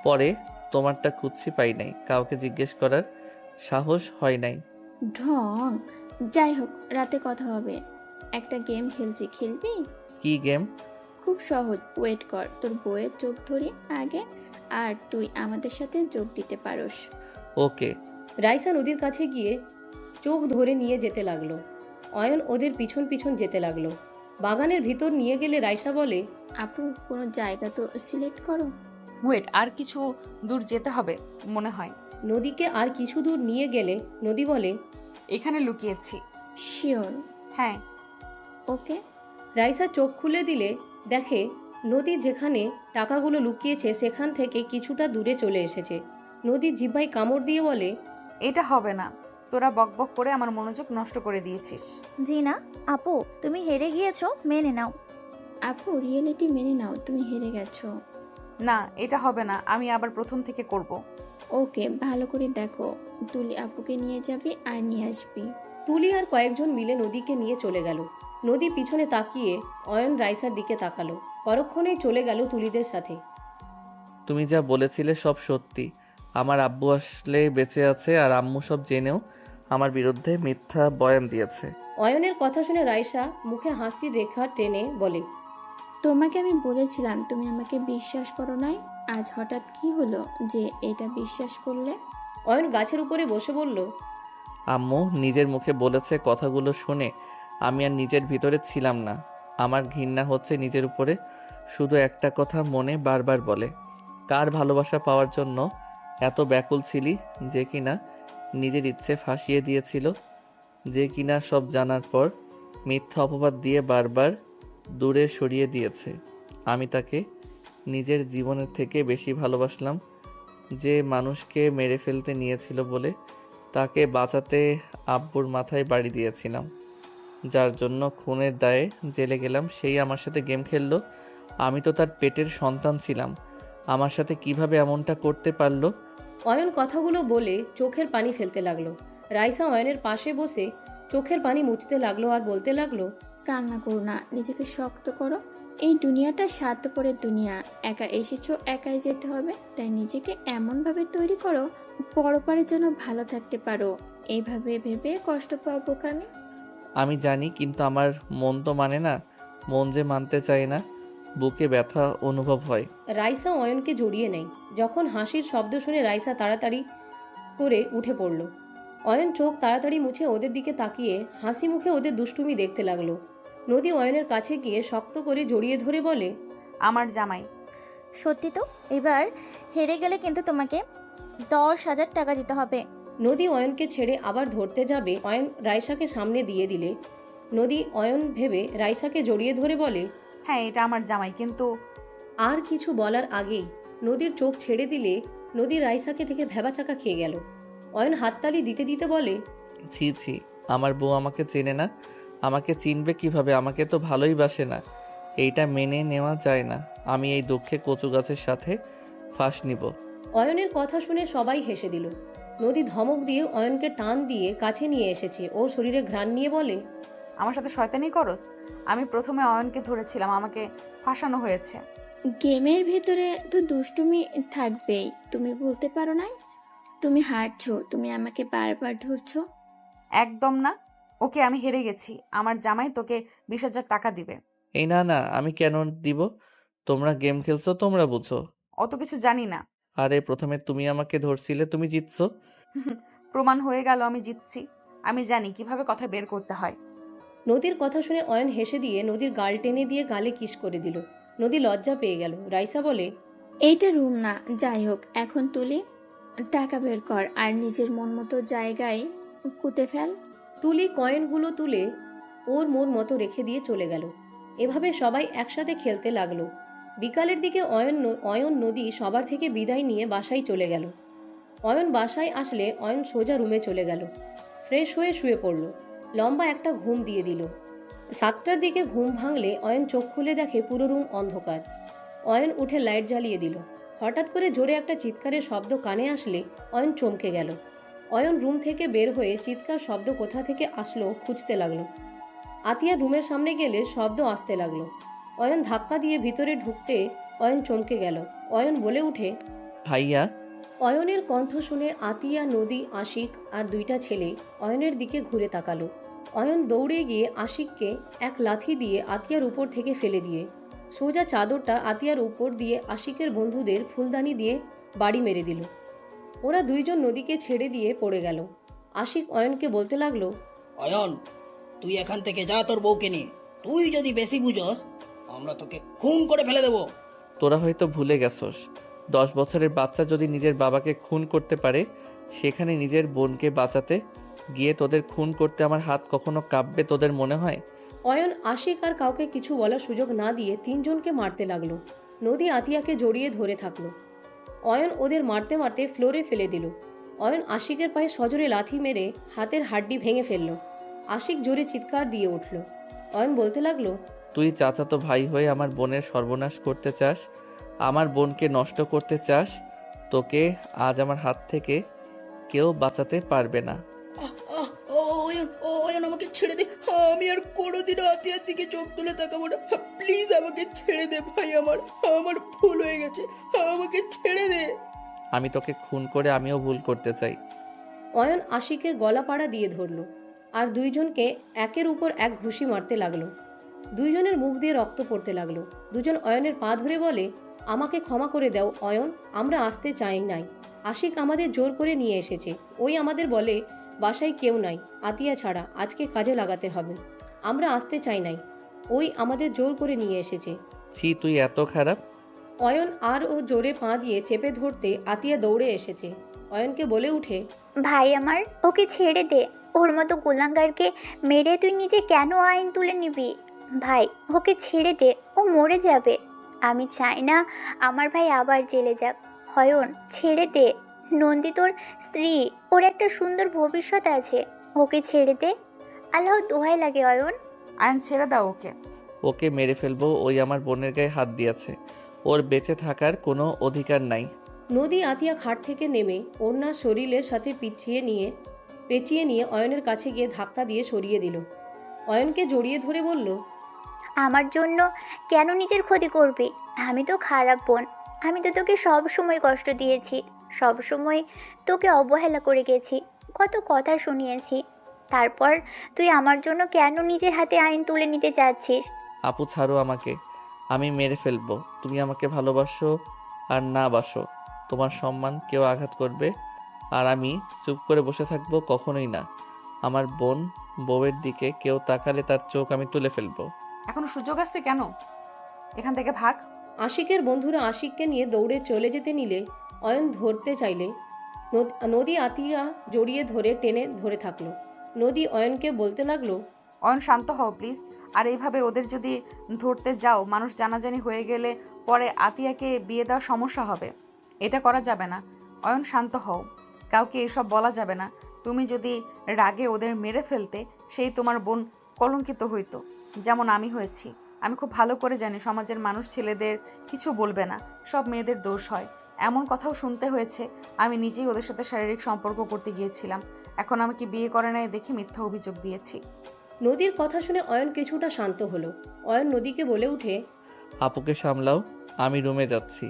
পরে তোমারটা খুঁজছি, পাই নাই, কাউকে জিজ্ঞেস করার সাহস হয় নাই। ঢং। যাই হোক, রাতে কথা হবে। একটা গেম খেলছি, খেলবি? কি গেম? খুব সহজ, ওয়েট কর, তোর বইয়ের চোখ ধরি আগে, আর তুই আমাদের সাথে যোগ দিতে পারোস। ওকে। রাইসা নদীর কাছে গিয়ে চোখ ধরে নিয়ে যেতে লাগলো। অয়ন ওদের পিছন পিছন যেতে লাগলো। বাগানের ভিতর নিয়ে গেলে রাইসা বলে, আপু, কোনো জায়গা তো সিলেক্ট করো। ওয়েট, আর কিছু দূর যেতে হবে মনে হয়। নদীকে আর কিছু দূর নিয়ে গেলে নদী বলে, এখানে লুকিয়েছি। শিওর? হ্যাঁ। ওকে। রাইসা চোখ খুলে দিলে দেখে নদী যেখানে টাকাগুলো লুকিয়েছে সেখান থেকে কিছুটা দূরে চলে এসেছে। নদী জিহ্বায় কামড় দিয়ে বলে, এটা হবে না, তোরা বকবক করে আমার মনোযোগ নষ্ট করে দিয়েছিস। জি না আপু, তুমি হেরে গিয়েছো, মেনে নাও। আপু, রিয়েলিটি মেনে নাও, তুমি হেরে গেছো। না, এটা হবে না, আমি আবার প্রথম থেকে করব। ওকে, ভালো করে দেখো। তুলি আপুকে নিয়ে যাবি আর নিয়ে আসবি। তুলি আর কয়েকজন মিলে নদীকে নিয়ে চলে গেল। নদী পিছনে তাকিয়ে অয়ন রাইসার দিকে তাকালো। পরক্ষণেই চলে গেল তুলিদের সাথে। তুমি যা বলেছিলে সব সত্যি। আমার আব্বু আসলে বেঁচে আছে, আর আম্মু সব জেনেও আমার বিরুদ্ধে মিথ্যা বয়ান দিয়েছে। অয়নের কথা শুনে রাইসা মুখে হাসির রেখা টেনে বলে, তোমাকে আমি বলেছিলাম তুমি আমাকে বিশ্বাস করো নাই। আজ হঠাৎ কি হলো যে এটা বিশ্বাস করলে? অয়ন গাছের উপরে বসে বলল, আম্মু নিজের মুখে বলেছে। কথাগুলো শুনে আমি আর নিজের ভিতরে ছিলাম না। আমার ঘৃণা হচ্ছে নিজের উপরে। শুধু একটা কথা মনে বারবার বলে, কার ভালোবাসা পাওয়ার জন্য এত ব্যাকুল ছিলি, যে কিনা নিজের ইচ্ছে ফাঁসিয়ে দিয়েছিল, যে কিনা সব জানার পর মিথ্যা অপবাদ দিয়ে বারবার দূরে সরিয়ে দিয়েছে। আমি তাকে নিজের জীবনের থেকে বেশি ভালোবাসলাম। যে মানুষকে মেরে ফেলতে নিয়েছিল বলে তাকে বাঁচাতে আব্বুর মাথায় বাড়ি দিয়েছিলাম, যার জন্য খুনের দায়ে জেলে গেলাম, সেই আমার সাথে গেম খেললো। আমি তো তার পেটের সন্তান ছিলাম, আমার সাথে কিভাবে এমনটা করতে পারলো? অয়ন কথাগুলো বলে চোখের পানি ফেলতে লাগলো। রাইসা অয়নের পাশে বসে চোখের পানি মুছতে লাগলো আর বলতে লাগলো, কান্না করো না, নিজেকে শক্ত করো। এই দুনিয়াটা স্বার্থপরের দুনিয়া। একা এসেছো, একাই যেতে হবে। তাই নিজেকে এমনভাবে তৈরি করো পরপারের জন্য ভালো থাকতে পারো। এইভাবে ভেবে কষ্ট পাবো আমি? আমি জানি, কিন্তু আমার মন তো মানে না। মন যে মানতে চায় না, বুকে ব্যথা অনুভব হয়। রাইসা অয়নকে জড়িয়ে নেয়। যখন হাসির শব্দ শুনে রাইসা তাড়াতাড়ি করে উঠে পড়ল। অয়ন চোখ তাড়াতাড়ি মুছে ওদের দিকে তাকিয়ে হাসি মুখে ওদের দুষ্টুমি দেখতে লাগলো। নদী অয়নের কাছে গিয়ে শক্ত করে জড়িয়ে ধরে বলে, আমার জামাই। সত্যি তো? এবার হেরে গেলে কিন্তু তোমাকে 10,000 টাকা দিতে হবে। নদী অয়নকে ছেড়ে আবার ধরতে যাবে। অয়ন রাইসাকে সামনে দিয়ে দিলে নদী অয়ন ভেবে রাইসাকে জড়িয়ে ধরে বলে, হ্যাঁ, এটা আমার জামাই, কিন্তু আর কিছু বলার আগেই নদীর চোখ ছেড়ে দিলে নদী রাইসাকে থেকে ভেবাচাকা খেয়ে গেল। অয়ন হাততালি দিতে দিতে বলে, ছি ছি, আমার বউ আমাকে চেনে না। আমাকে চিনবে কিভাবে? আমাকে তো ভালোই বাসে না। এইটা মেনে নেওয়া যায় না। আমি এই দুঃখে কচু গাছের সাথে ফাঁস নিব। অয়নের কথা শুনে সবাই হেসে দিল। নদী ধমক দিয়ে অয়নকে টান দিয়ে কাছে নিয়ে এসেছে। ওর শরীরে ঘ্রাণ নিয়ে বলে, আমার সাথে শয়তানি করস? আমি প্রথমে অয়নকে ধরেছিলাম, আমাকে ফাঁসানো হয়েছে। গেমের ভেতরে তো দুষ্টুমি থাকবেই, তুমি বলতে পারো না? তুমি হারছো, তুমি আমাকে বারবার ধরছো। একদম না। ওকে, আমি হেরে গেছি। আমার জামাই তোকে 20,000 টাকা দিবে। এই না না, আমি কেন দিব? তোমরা গেম খেলছো, তোমরা বুঝো। অত কিছু জানি না। আরে প্রথমে তুমি আমাকে ধরছিলে, তুমি জিতছো। প্রমাণ হয়ে গেল আমি জিতছি। আমি জানি কিভাবে কথা বের করতে হয়। নদীর কথা শুনে অয়ন হেসে দিয়ে নদীর গাল টেনে দিয়ে গালে কিস করে দিল। নদী লজ্জা পেয়ে গেল। রাইসা বলে, এইটা রুম না, যাই হোক এখন তুলি টাকা বের কর আর নিজের মন মতো জায়গায় কুতে ফেল। তুলি কয়েনগুলো তুলে ওর মন মতো রেখে দিয়ে চলে গেল। এভাবে সবাই একসাথে খেলতে লাগলো। বিকালের দিকে অয়ন নদী সবার থেকে বিদায় নিয়ে বাসায় চলে গেল। অয়ন বাসায় আসলে অয়ন সোজা রুমে চলে গেল। ফ্রেশ হয়ে শুয়ে পড়ল। লম্বা একটা ঘুম দিয়ে দিল। 7টার দিকে ঘুম ভাঙলে অয়ন চোখ খুলে দেখে পুরো রুম অন্ধকার। অয়ন উঠে লাইট জ্বালিয়ে দিল। হঠাৎ করে জোরে একটা চিৎকারের শব্দ কানে আসলে অয়ন চমকে গেল। অয়ন রুম থেকে বের হয়ে চিৎকার শব্দ কোথা থেকে আসলো খুঁজতে লাগলো। আতিয়া রুমের সামনে গেলে শব্দ আসতে লাগলো। অয়ন ধাক্কা দিয়ে ভিতরে ঢুকতে অয়ন চমকে গেল। অয়ন বলে উঠে, ভাইয়া। অয়নের কণ্ঠ শুনে আতিয়া, নদী, আশিক আর 2টা ছেলে অয়নের দিকে ঘুরে তাকালো। অয়ন দৌড়ে গিয়ে আশিককে এক লাথি দিয়ে আতিয়ার উপর থেকে ফেলে দিয়ে সোজা চাদরটা আতিয়ার উপর দিয়ে আশিকের বন্ধুদের ফুলদানি দিয়ে বাড়ি মেরে দিল। ওরা 2জন নদীকে ছেড়ে দিয়ে পড়ে গেল। আশিক অয়নকে বলতে লাগলো, অয়ন, তুই এখান থেকে যা তোর বউকে নিয়ে। তুই যদি বেশি বুঝস, আমরা তোকে খুন করে ফেলে দেবো। তোরা হয়তো ভুলে গেছস, 10 বছরের বাচ্চা যদি নিজের বাবাকে খুন করতে পারে, সেখানে নিজের বোনকে বাঁচাতে গিয়ে তোদের খুন করতে আমার হাত কখনো কাঁপবে তোদের মনে হয়? অয়ন আশিক আর কাউকে কিছু বলার সুযোগ না দিয়ে 3জনকে মারতে লাগলো। নদী আতিয়াকে জড়িয়ে ধরে থাকলো। অয়ন ওদের মারতে মারতে ফ্লোরে ফেলে দিল। অয়ন আশিকের পায়ে সজোরে লাথি মেরে হাতের হাড্ডি ভেঙে ফেলল। আশিক জোরে চিৎকার দিয়ে উঠল। অয়ন বলতে লাগলো, তুই চাচাতো ভাই হয়ে আমার বোনের সর্বনাশ করতে চাস, আমার বোনকে নষ্ট করতে চাস। তোকে আজ আমার হাত থেকে কেউ বাঁচাতে পারবে না। আহ, আহ, ও অয়ন, ও অয়ন, আমাকে ছেড়ে দে। আমি আর কোনোদিনও আতিয়ার দিকে চোখ তুলে তাকাবো না। প্লিজ আমাকে ছেড়ে দে ভাই, আমার ভুল হয়ে গেছে। আমাকে ছেড়ে দে। আমি তোকে খুন করে আমিও ভুল করতে চাই। অয়ন আশিকের গলা পাড়া দিয়ে ধরল আর 2জনকে একের উপর এক ঘুষি মারতে লাগলো। 2জনের মুখ দিয়ে রক্ত পড়তে লাগলো। 2জন অয়নের পা ধরে বলে, আমাকে ক্ষমা করে দাও অয়ন, আমরা আসতে চাই নাই। আশিক আমাদের জোর করে নিয়ে এসেছে। ওই আমাদের বলে বাসায় কেউ নাই আতিয়া ছাড়া, আজকে কাজে লাগাতে হবে। আমরা আসতে চাই নাই, ওই আমাদের জোর করে নিয়ে এসেছে। ছি, তুই এত খারাপ। অয়ন আর ও জোরে পা দিয়ে চেপে ধরতে আতিয়া দৌড়ে এসেছে। অয়নকে বলে উঠে, ভাই আমার, ওকে ছেড়ে দে। ওর মতো গোলাঙ্গারকে মেরে তুই নিজে কেন আইন তুলে নিবি? ভাই, ওকে ছেড়ে দে, ও মরে যাবে। আমি চাই না আমার ভাই আবার জেলে যাক। অয়ন, ছেড়ে দে। নন্দী তোর স্ত্রী, ওর একটা সুন্দর ভবিষ্যৎ আছে। ওকে ছেড়ে দে, আল্লাহ দোহাই লাগে অয়ন। আয়ন, ছেড়ে দাও ওকে। ওকে মেরে ফেলবো, ওই আমার বোনের গায়ে হাত দিয়েছে। ওর বেঁচে থাকার কোনো অধিকার নাই। নদী আতিয়া খাট থেকে নেমে ওড়না শরীরের সাথে পেঁচিয়ে নিয়ে অয়নের কাছে গিয়ে ধাক্কা দিয়ে সরিয়ে দিল। অয়নকে জড়িয়ে ধরে বলল, আমার জন্য কেন নিজের ক্ষতি করবি? আমি তো খারাপ বোন। আমি তো তোকে সব সময় কষ্ট দিয়েছি, সব সময় তোকে অবহেলা করে গেছি, কত কথা শুনিয়েছি। তারপর তুই আমার জন্য কেন নিজের হাতে আইন তুলে নিতে চাচ্ছিস? আপু ছাড়ো আমাকে, আমি মেরে ফেলবো। তুমি আমাকে ভালোবাসো আর না বাসো, তোমার সম্মান কেউ আঘাত করবে আর আমি চুপ করে বসে থাকবো? কখনোই না। আমার বউয়ের দিকে কেউ তাকালে তার চোখ আমি তুলে ফেলবো। এখনো সুযোগ আছে, কেন? এখান থেকে ভাগ। আশিকের বন্ধুরা আশিককে নিয়ে দৌড়ে চলে যেতে নিলে অয়ন ধরতে চাইলে নদী আতিয়া জড়িয়ে ধরে টেনে ধরে থাকলো। নদী অয়নকে বলতে লাগলো, অয়ন, শান্ত হও প্লিজ। আর এইভাবে ওদের যদি ধরতে যাও, মানুষ জানাজানি হয়ে গেলে পরে আতিয়াকে বিয়ে দেওয়ার সমস্যা হবে। এটা করা যাবে না। অয়ন, শান্ত হও। কাউকে এসব বলা যাবে না। তুমি যদি রাগে ওদের মেরে ফেলতে, সেই তোমার বোন কলঙ্কিত হইতো, যেমন আমি হয়েছি। আমি খুব ভালো করে জানি সমাজের মানুষ ছেলেদের কিছু বলবে না, সব মেয়েদের দোষ হয়। এমন কথাও শুনতে হয়েছে। আমি নিজেই ওদের সাথে শারীরিক সম্পর্ক করতে গিয়েছিলাম। এখন আমাকে বিয়ে করে নাই দেখে মিথ্যা অভিযোগ দিয়েছি। নদীর কথা শুনে অয়ন কিছুটা শান্ত হলো। অয়ন নদীকে বলে উঠে, আপুকে সামলাও। আমি রুমে যাচ্ছি।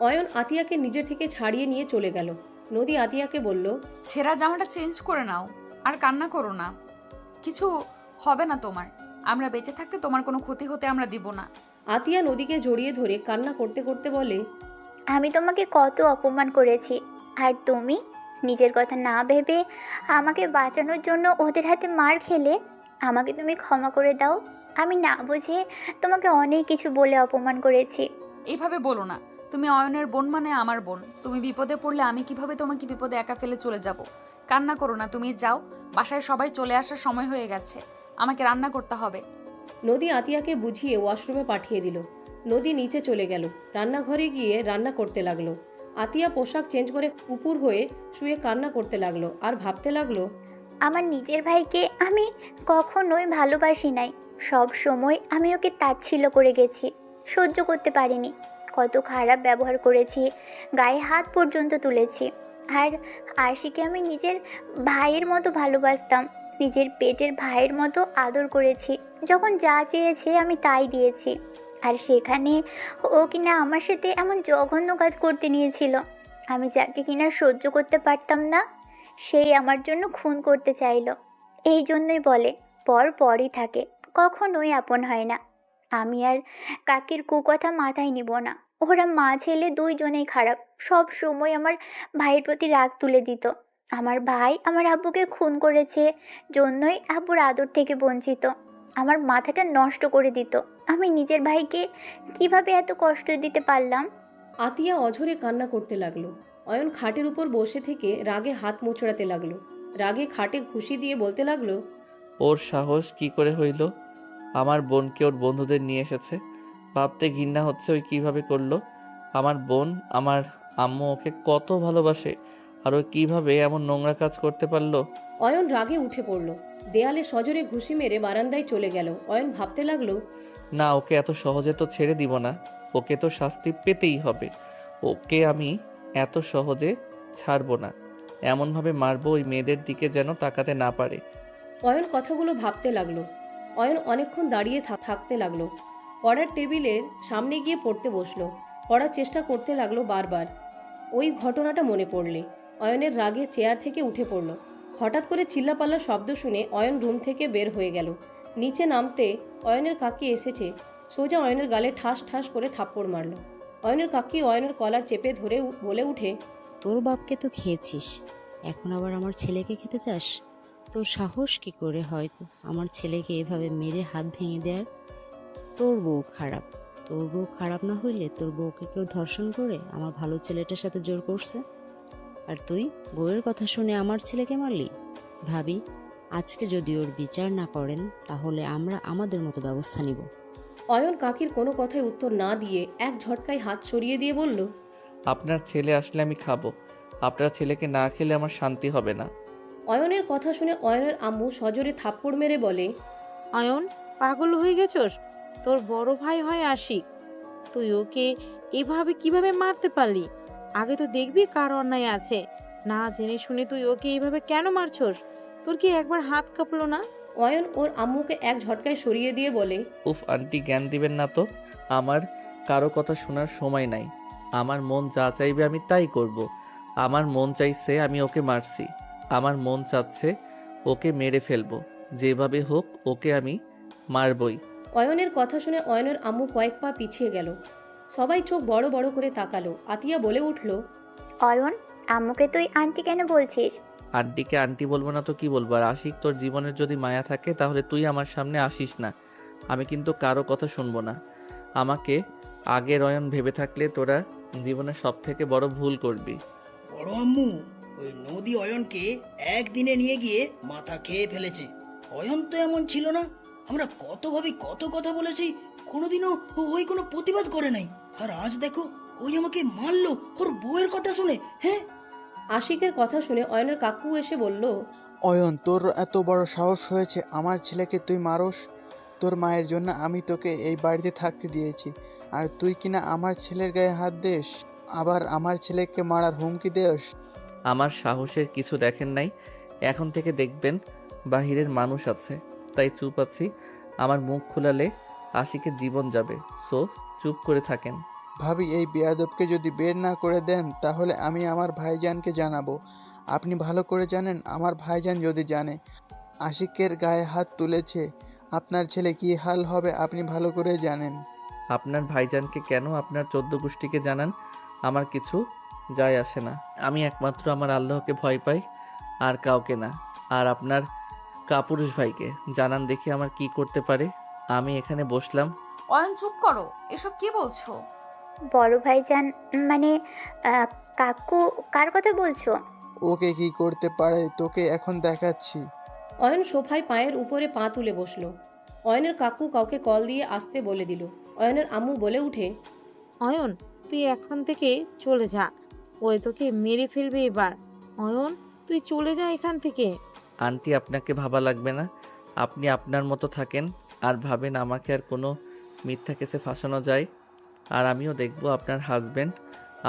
অয়ন আতিয়াকে নিজের থেকে ছাড়িয়ে নিয়ে চলে গেল। নদী আতিয়াকে বলল, ছেঁড়া জামাটা চেঞ্জ করে নাও, আর কান্না করো না, কিছু হবে না তোমার। আমরা বেঁচে থাকতে তোমার কোনো ক্ষতি হতে আমরা দিব না। আতিয়া নদীকে জড়িয়ে ধরে কান্না করতে করতে বলে, আমি তোমাকে কত অপমান করেছি, আর তুমি নিজের কথা না ভেবে আমাকে বাঁচানোর জন্য ওদের হাতে মার খেলে। আমাকে তুমি ক্ষমা করে দাও। আমি না বুঝে তোমাকে অনেক কিছু বলে অপমান করেছি। এইভাবে বলো না, তুমি অয়নের বোন মানে আমার বোন। তুমি বিপদে পড়লে আমি কিভাবে তোমাকে বিপদে একা ফেলে চলে যাব? কান্না করো না, তুমি যাও, বাসায় সবাই চলে আসার সময় হয়ে গেছে, আমাকে রান্না করতে হবে। নদী আতিয়াকে বুঝিয়ে ওয়াশরুমে পাঠিয়ে দিল। নদী নিচে চলে গেল, রান্নাঘরে গিয়ে রান্না করতে লাগলো। আতিয়া পোশাক চেঞ্জ করে কুকুর হয়ে শুয়ে কান্না করতে লাগলো আর ভাবতে লাগলো, আমার নিজের ভাইকে আমি কখনোই ভালোবাসি নাই। সব সময় আমি ওকে তাচ্ছিল্য করে গেছি, সহ্য করতে পারিনি। কত খারাপ ব্যবহার করেছি, গায়ে হাত পর্যন্ত তুলেছি। আর আশিকে আমি নিজের ভাইয়ের মতো ভালোবাসতাম, নিজের পেটের ভাইয়ের মতো আদর করেছি। যখন যা চেয়েছে আমি তাই দিয়েছি, আর সেখানে ও কিনা আমার সাথে এমন জঘন্য কাজ করতে নিয়েছিল। আমি যাকে কিনা সহ্য করতে পারতাম না, সেই আমার জন্য খুন করতে চাইলো। এই জন্যই বলে পর পরই থাকে, কখনোই আপন হয় না। আমি আর কাকির কুকথা মাথায় নিব না। ওরা মা ছেলে দুইজনেই খারাপ, সব সময় আমার ভাইয়ের প্রতি রাগ তুলে দিত। আমার ভাই আমার আব্বুকে খুন করেছে জন্যই আব্বুর আদর থেকে বঞ্চিত। আমার মাথাটা নষ্ট করে দিত। আমি নিজের ভাইকে কিভাবে এত কষ্ট দিতে পারলাম? আতিয়া অঝরে কান্না করতে লাগলো। অয়ন খাটের উপর বসে থেকে রাগে হাত মোচড়াতে লাগলো। রাগে খাটে ঘুষি দিয়ে বলতে লাগলো, ওর সাহস কি করে হইল? আমার বোনকে ওর বন্ধুদের নিয়ে এসেছে। ভাবতে ঘৃণা হচ্ছে ওই কিভাবে করলো। আমার বোন, আমার আম্মু ওকে কত ভালোবাসে, আর ও কিভাবে এমন নোংরা কাজ করতে পারলো? অয়ন রাগে উঠে পড়ল, দেয়ালে সজোরে ঘুষি মেরে বারান্দায় চলে গেল। অয়ন ভাবতে লাগলো, না, ওকে এত সহজে তো ছেড়ে দিব না, ওকে তো শাস্তি পেতেই হবে। ওকে আমি এত সহজে ছাড়বো না, এমনভাবে মারবো ওই মেয়েদের দিকে যেন তাকাতে না পারে। অয়ন কথাগুলো ভাবতে লাগলো। অয়ন অনেকক্ষণ দাঁড়িয়ে থাকতে লাগলো। পড়ার টেবিলের সামনে গিয়ে পড়তে বসলো। পড়ার চেষ্টা করতে লাগলো বারবার। ওই ঘটনাটা মনে পড়লে অয়নের রাগে চেয়ার থেকে উঠে পড়ল। হঠাৎ করে চিল্লাপাল্লার শব্দ শুনে অয়ন রুম থেকে বের হয়ে গেল। নিচে নামতে অয়নের কাকি এসেছে, সোজা অয়নের গালে ঠাস ঠাস করে থাপ্পড় মারল। অয়নের কাকি অয়নের কলার চেপে ধরে বলে উঠে, তোর বাপকে তো খেয়েছিস, এখন আবার আমার ছেলেকে খেতে চাস? তোর সাহস কি করে হয় তো আমার ছেলেকে এভাবে মেরে হাত ভেঙে দেওয়ার? তোর বউ খারাপ। তোর বউ খারাপ না হইলে তোর বউকে কেউ ধর্ষণ করে আমার ভালো ছেলেটার সাথে জোর করছে, আর তুই বউয়ের কথা শুনে আমার ছেলেকে মারলি? ভাবি, আজকে যদি ওর বিচার না করেন তাহলে আমরা আমাদের মতো ব্যবস্থা নিব। অয়ন কাকির কোনো কথায় উত্তর না দিয়ে এক ঝটকায় হাত সরিয়ে দিয়ে বলল, আপনার ছেলে আসলে আমি খাবো, আপনার ছেলেকে না খেলে আমার শান্তি হবে না। অয়নের কথা শুনে অয়নের আম্মু সজোরে থাপ্পড় মেরে বলে, অয়ন, পাগল হয়ে গেছস? তোর বড় ভাই হয় আশিক, তুই ওকে এভাবে কিভাবে মারতে পারলি? আগে তো দেখবি কার অন্যায় আছে। না জেনে শুনে তুই ওকে এইভাবে কেন মারছস? তোর কি একবার হাত কাঁপলো না? অয়ন ওর আম্মুকে এক ঝটকায় সরিয়ে দিয়ে বলে, উফ আন্টি, জ্ঞান দিবেন না তো। আমার কারো কথা শোনার সময় নাই। আমার মন যা চাইবে আমি তাই করব। আমার মন চাইছে আমি ওকে মারছি, আমার মন চাচ্ছে ওকে মেরে ফেলবো। যেভাবে হোক ওকে আমি মারবই। অয়নের কথা শুনে অয়নের আম্মু কয়েক পা পিছিয়ে গেল। সবাই চোখ বড় বড় করে তাকালো। আতিয়া বলে উঠল, অয়ন, আম্মুকে তুই আন্টি কেন বলছিস? আন্টিকে আন্টি বলবো না তো কি বলবো? আর আশিক, তোর জীবনের যদি মায়া থাকে তাহলে তুই আমার সামনে আসিস না। আমি কিন্তু কারো কথা শুনবো না। আমাকে আগের অয়ন ভেবে থাকলে তোরা জীবনে সব থেকে বড় ভুল করবি। বড় আম্মু, ওই নদী অয়নকে একদিনে নিয়ে গিয়ে মাথা খেয়ে ফেলেছে। অয়ন তো এমন ছিল না। আমরা কত ভাবি, কত কথা বলেছি, কোনোদিনও ওই কোনো প্রতিবাদ করে নাই। আর আজ দেখো, ওই আমাকে মারলো ওর বউয়ের কথা শুনে। হ্যাঁ, আশিকের কথা শুনে অয়নের কাকু এসে বলল, অয়ন, তোর এত বড় সাহস হয়েছে আমার ছেলেকে তুই মারোস? তোর মায়ের জন্য আমি তোকে এই বাড়িতে থাকতে দিয়েছি, আর তুই কিনা আমার ছেলের গায়ে হাত দিস, আবার আমার ছেলেকে মারার হুমকি দেস? আমার সাহসের কিছু দেখেন নাই, এখন থেকে দেখবেন বাহিরের মানুষ আছে, তাই চুপ আছি। আমার মুখ খোলালে আশিকের জীবন যাবে, সো চুপ করে থাকেন। ভাবি এই বেয়াদবকে যদি বের না করে দেন তাহলে আমি আমার ভাইজানকে জানাবো। আপনি ভালো করে জানেন আমার ভাইজান যদি জানে আশিকের গায়ে হাত তুলেছে আপনার ছেলে কি হাল হবে আপনি ভালো করে জানেন। আপনার ভাইজানকে কেন আপনার 14 গোষ্ঠীকে জানান, আমার কিছু যায় আসে না। আমি একমাত্র আমার আল্লাহকে ভয় পাই, আর কাউকে না। আর আপনার কাপুরুষ ভাইকে জানান দেখি আমার কি করতে পারে। আমি এখানে বসলাম। অয়ন চুপ করো, এসব কি বলছো? বড় ভাইজান মানে কাকু কার কথা বলছো? ওকে কি করতে পারে তোকে এখন দেখাচ্ছি। অয়ন সোফায় পায়ের উপরে পা তুলে বসলো। অয়নের কাকু কাউকে কল দিয়ে আসতে বলে দিল। অয়নের আম্মু বলে উঠে, অয়ন তুই এখন থেকে চলে যা, ওই তোকে মেরে ফেলবে এবার। অয়ন তুই চলে যা এখান থেকে। আন্টি, আপনাকে ভাবা লাগবে না। আপনি আপনার মতো থাকেন আর ভাবেন আমাকে আর কোনো মিথ্যা কেসে ফাঁসানো যায়। আর আমিও দেখব আপনার হাজব্যান্ড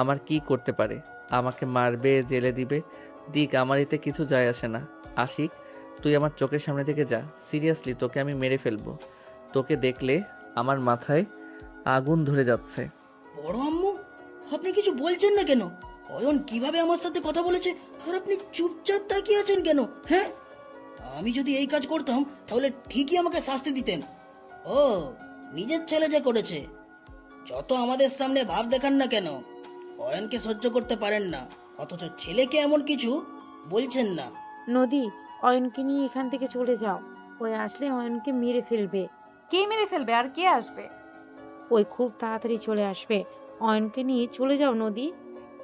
আমার কি করতে পারে। আমাকে মারবে, জেলে দিবে, দিক, আমার এতে কিছু যায় আসে না। আশিক, তুই আমার চোখের সামনে থেকে যা। সিরিয়াসলি তোকে আমি মেরে ফেলবো। তোকে দেখলে আমার মাথায় আগুন ধরে যাচ্ছে। বড় আম্মু, আপনি কিছু বলছেন না কেন? অয়ন কিভাবে আমার সাথে কথা বলেছে আর আপনি চুপচাপ তাকিয়ে আছেন কেন? হ্যাঁ, আমি যদি এই কাজ করতাম তাহলে ঠিকই আমাকে শাস্তি দিতেন। ও, নিজের ছেলে যে করেছে। যত আমাদের সামনে ভাব দেখান না কেন, অয়নকে সহ্য করতে পারেন না, অথচ ছেলেকে এমন কিছু বলছেন না। নদী, অয়নকে নিয়ে এখান থেকে চলে যাও। ওই আসলে অয়নকে মেরে ফেলবে। কে মেরে ফেলবে আর কে আসবে? ওই খুব তাড়াতাড়ি চলে আসবে। অয়নকে নিয়ে চলে যাও নদী।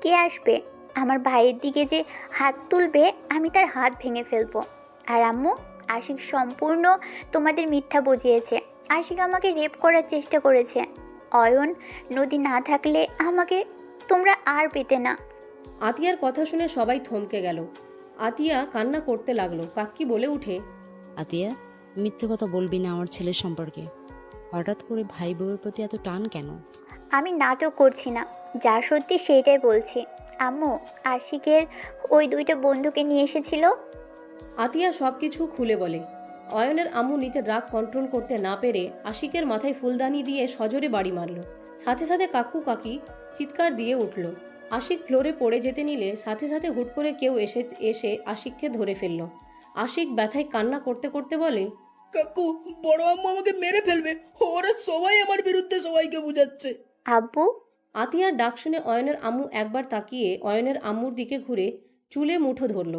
কে আসবে? আমার ভাইয়ের দিকে যে হাত তুলবে আমি তার হাত ভেঙে ফেলবো। আর আম্মু, আশিক সম্পূর্ণ তোমাদের মিথ্যা বুঝিয়েছে। আশিক আমাকে রেপ করার চেষ্টা করেছে। অয়ন নদী না থাকলে আমাকে তোমরা আর পেতে না। আতিয়ার কথা শুনে সবাই থমকে গেল। আতিয়া কান্না করতে লাগলো। কাক্কি বলে উঠে, আতিয়া, মিথ্যে কথা বলবি না আমার ছেলের সম্পর্কে। হঠাৎ করে ভাই বউয়ের প্রতি এত টান কেন? আমি নাটক করছি না, যা সত্যি সেইটাই বলছি। আম্মু, আশিকের ওই দুইটা বন্ধুকে নিয়ে এসেছিল। আতিয়া সব কিছু খুলে বলে। অয়নের আম্মু নিজের রাগ কন্ট্রোল করতে না পেরে আশিকের মাথায় ফুলদানি দিয়ে সজোরে বাড়ি মারল। সাথে সাথে কাকু কাকি চিৎকার দিয়ে উঠল। আশিক ফ্লোরে পড়ে যেতে নিলে সাথে সাথে হুট করে কেউ এসে আশিককে ধরে ফেলল। আশিক ব্যথায় কান্না করতে করতে বলে, কাকু, বড় আম্মু আমাকে মেরে ফেলবে। ওরা সবাই আমার বিরুদ্ধে সবাইকে বুঝাচ্ছে। আব্বু, আতিয়ার ডাক শুনে অয়নের আম্মু একবার তাকিয়ে অয়নের আম্মুর দিকে ঘুরে চুলে মুঠো ধরল।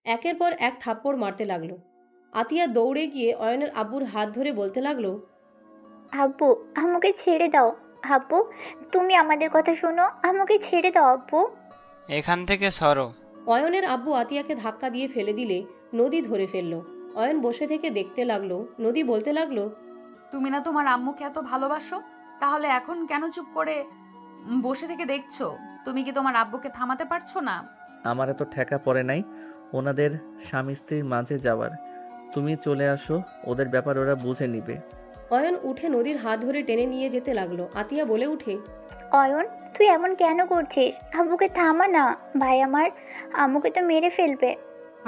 একের পর এক থাপ্পড় মারতে লাগলো। আতিয়া দৌড়ে গিয়ে অয়নের আব্বুর হাত ধরে বলতে লাগলো, আব্বু আমাকে ছেড়ে দাও। আব্বু, তুমি আমাদের কথা শোনো, আমাকে ছেড়ে দাও আব্বু। এখান থেকে সরো। অয়নের আব্বু আতিয়াকে ধাক্কা দিয়ে ফেলে দিলে নদী ধরে ফেলল। অয়ন বসে থেকে দেখতে লাগলো। নদী বলতে লাগলো, তুমি না তোমার আম্মুকে এত ভালোবাসো, তাহলে এখন কেন চুপ করে বসে থেকে দেখছো? তুমি কি তোমার আব্বুকে থামাতে পারছো না? আমার এত ঠেকা পড়ে নাই ওনাদের স্বামী স্ত্রীর মাঝে যাওয়ার। তুমি চলে আসো, ওদের ব্যাপার ওরা বুঝে নিবে। অয়ন উঠে নদীর হাত ধরে টেনে নিয়ে যেতে লাগলো। আতিয়া বলে উঠে, অয়ন, তুই এমন কেন করছিস? আব্বুকে থামা না, ভাই আমার আম্মুকে তো মেরে ফেলবে।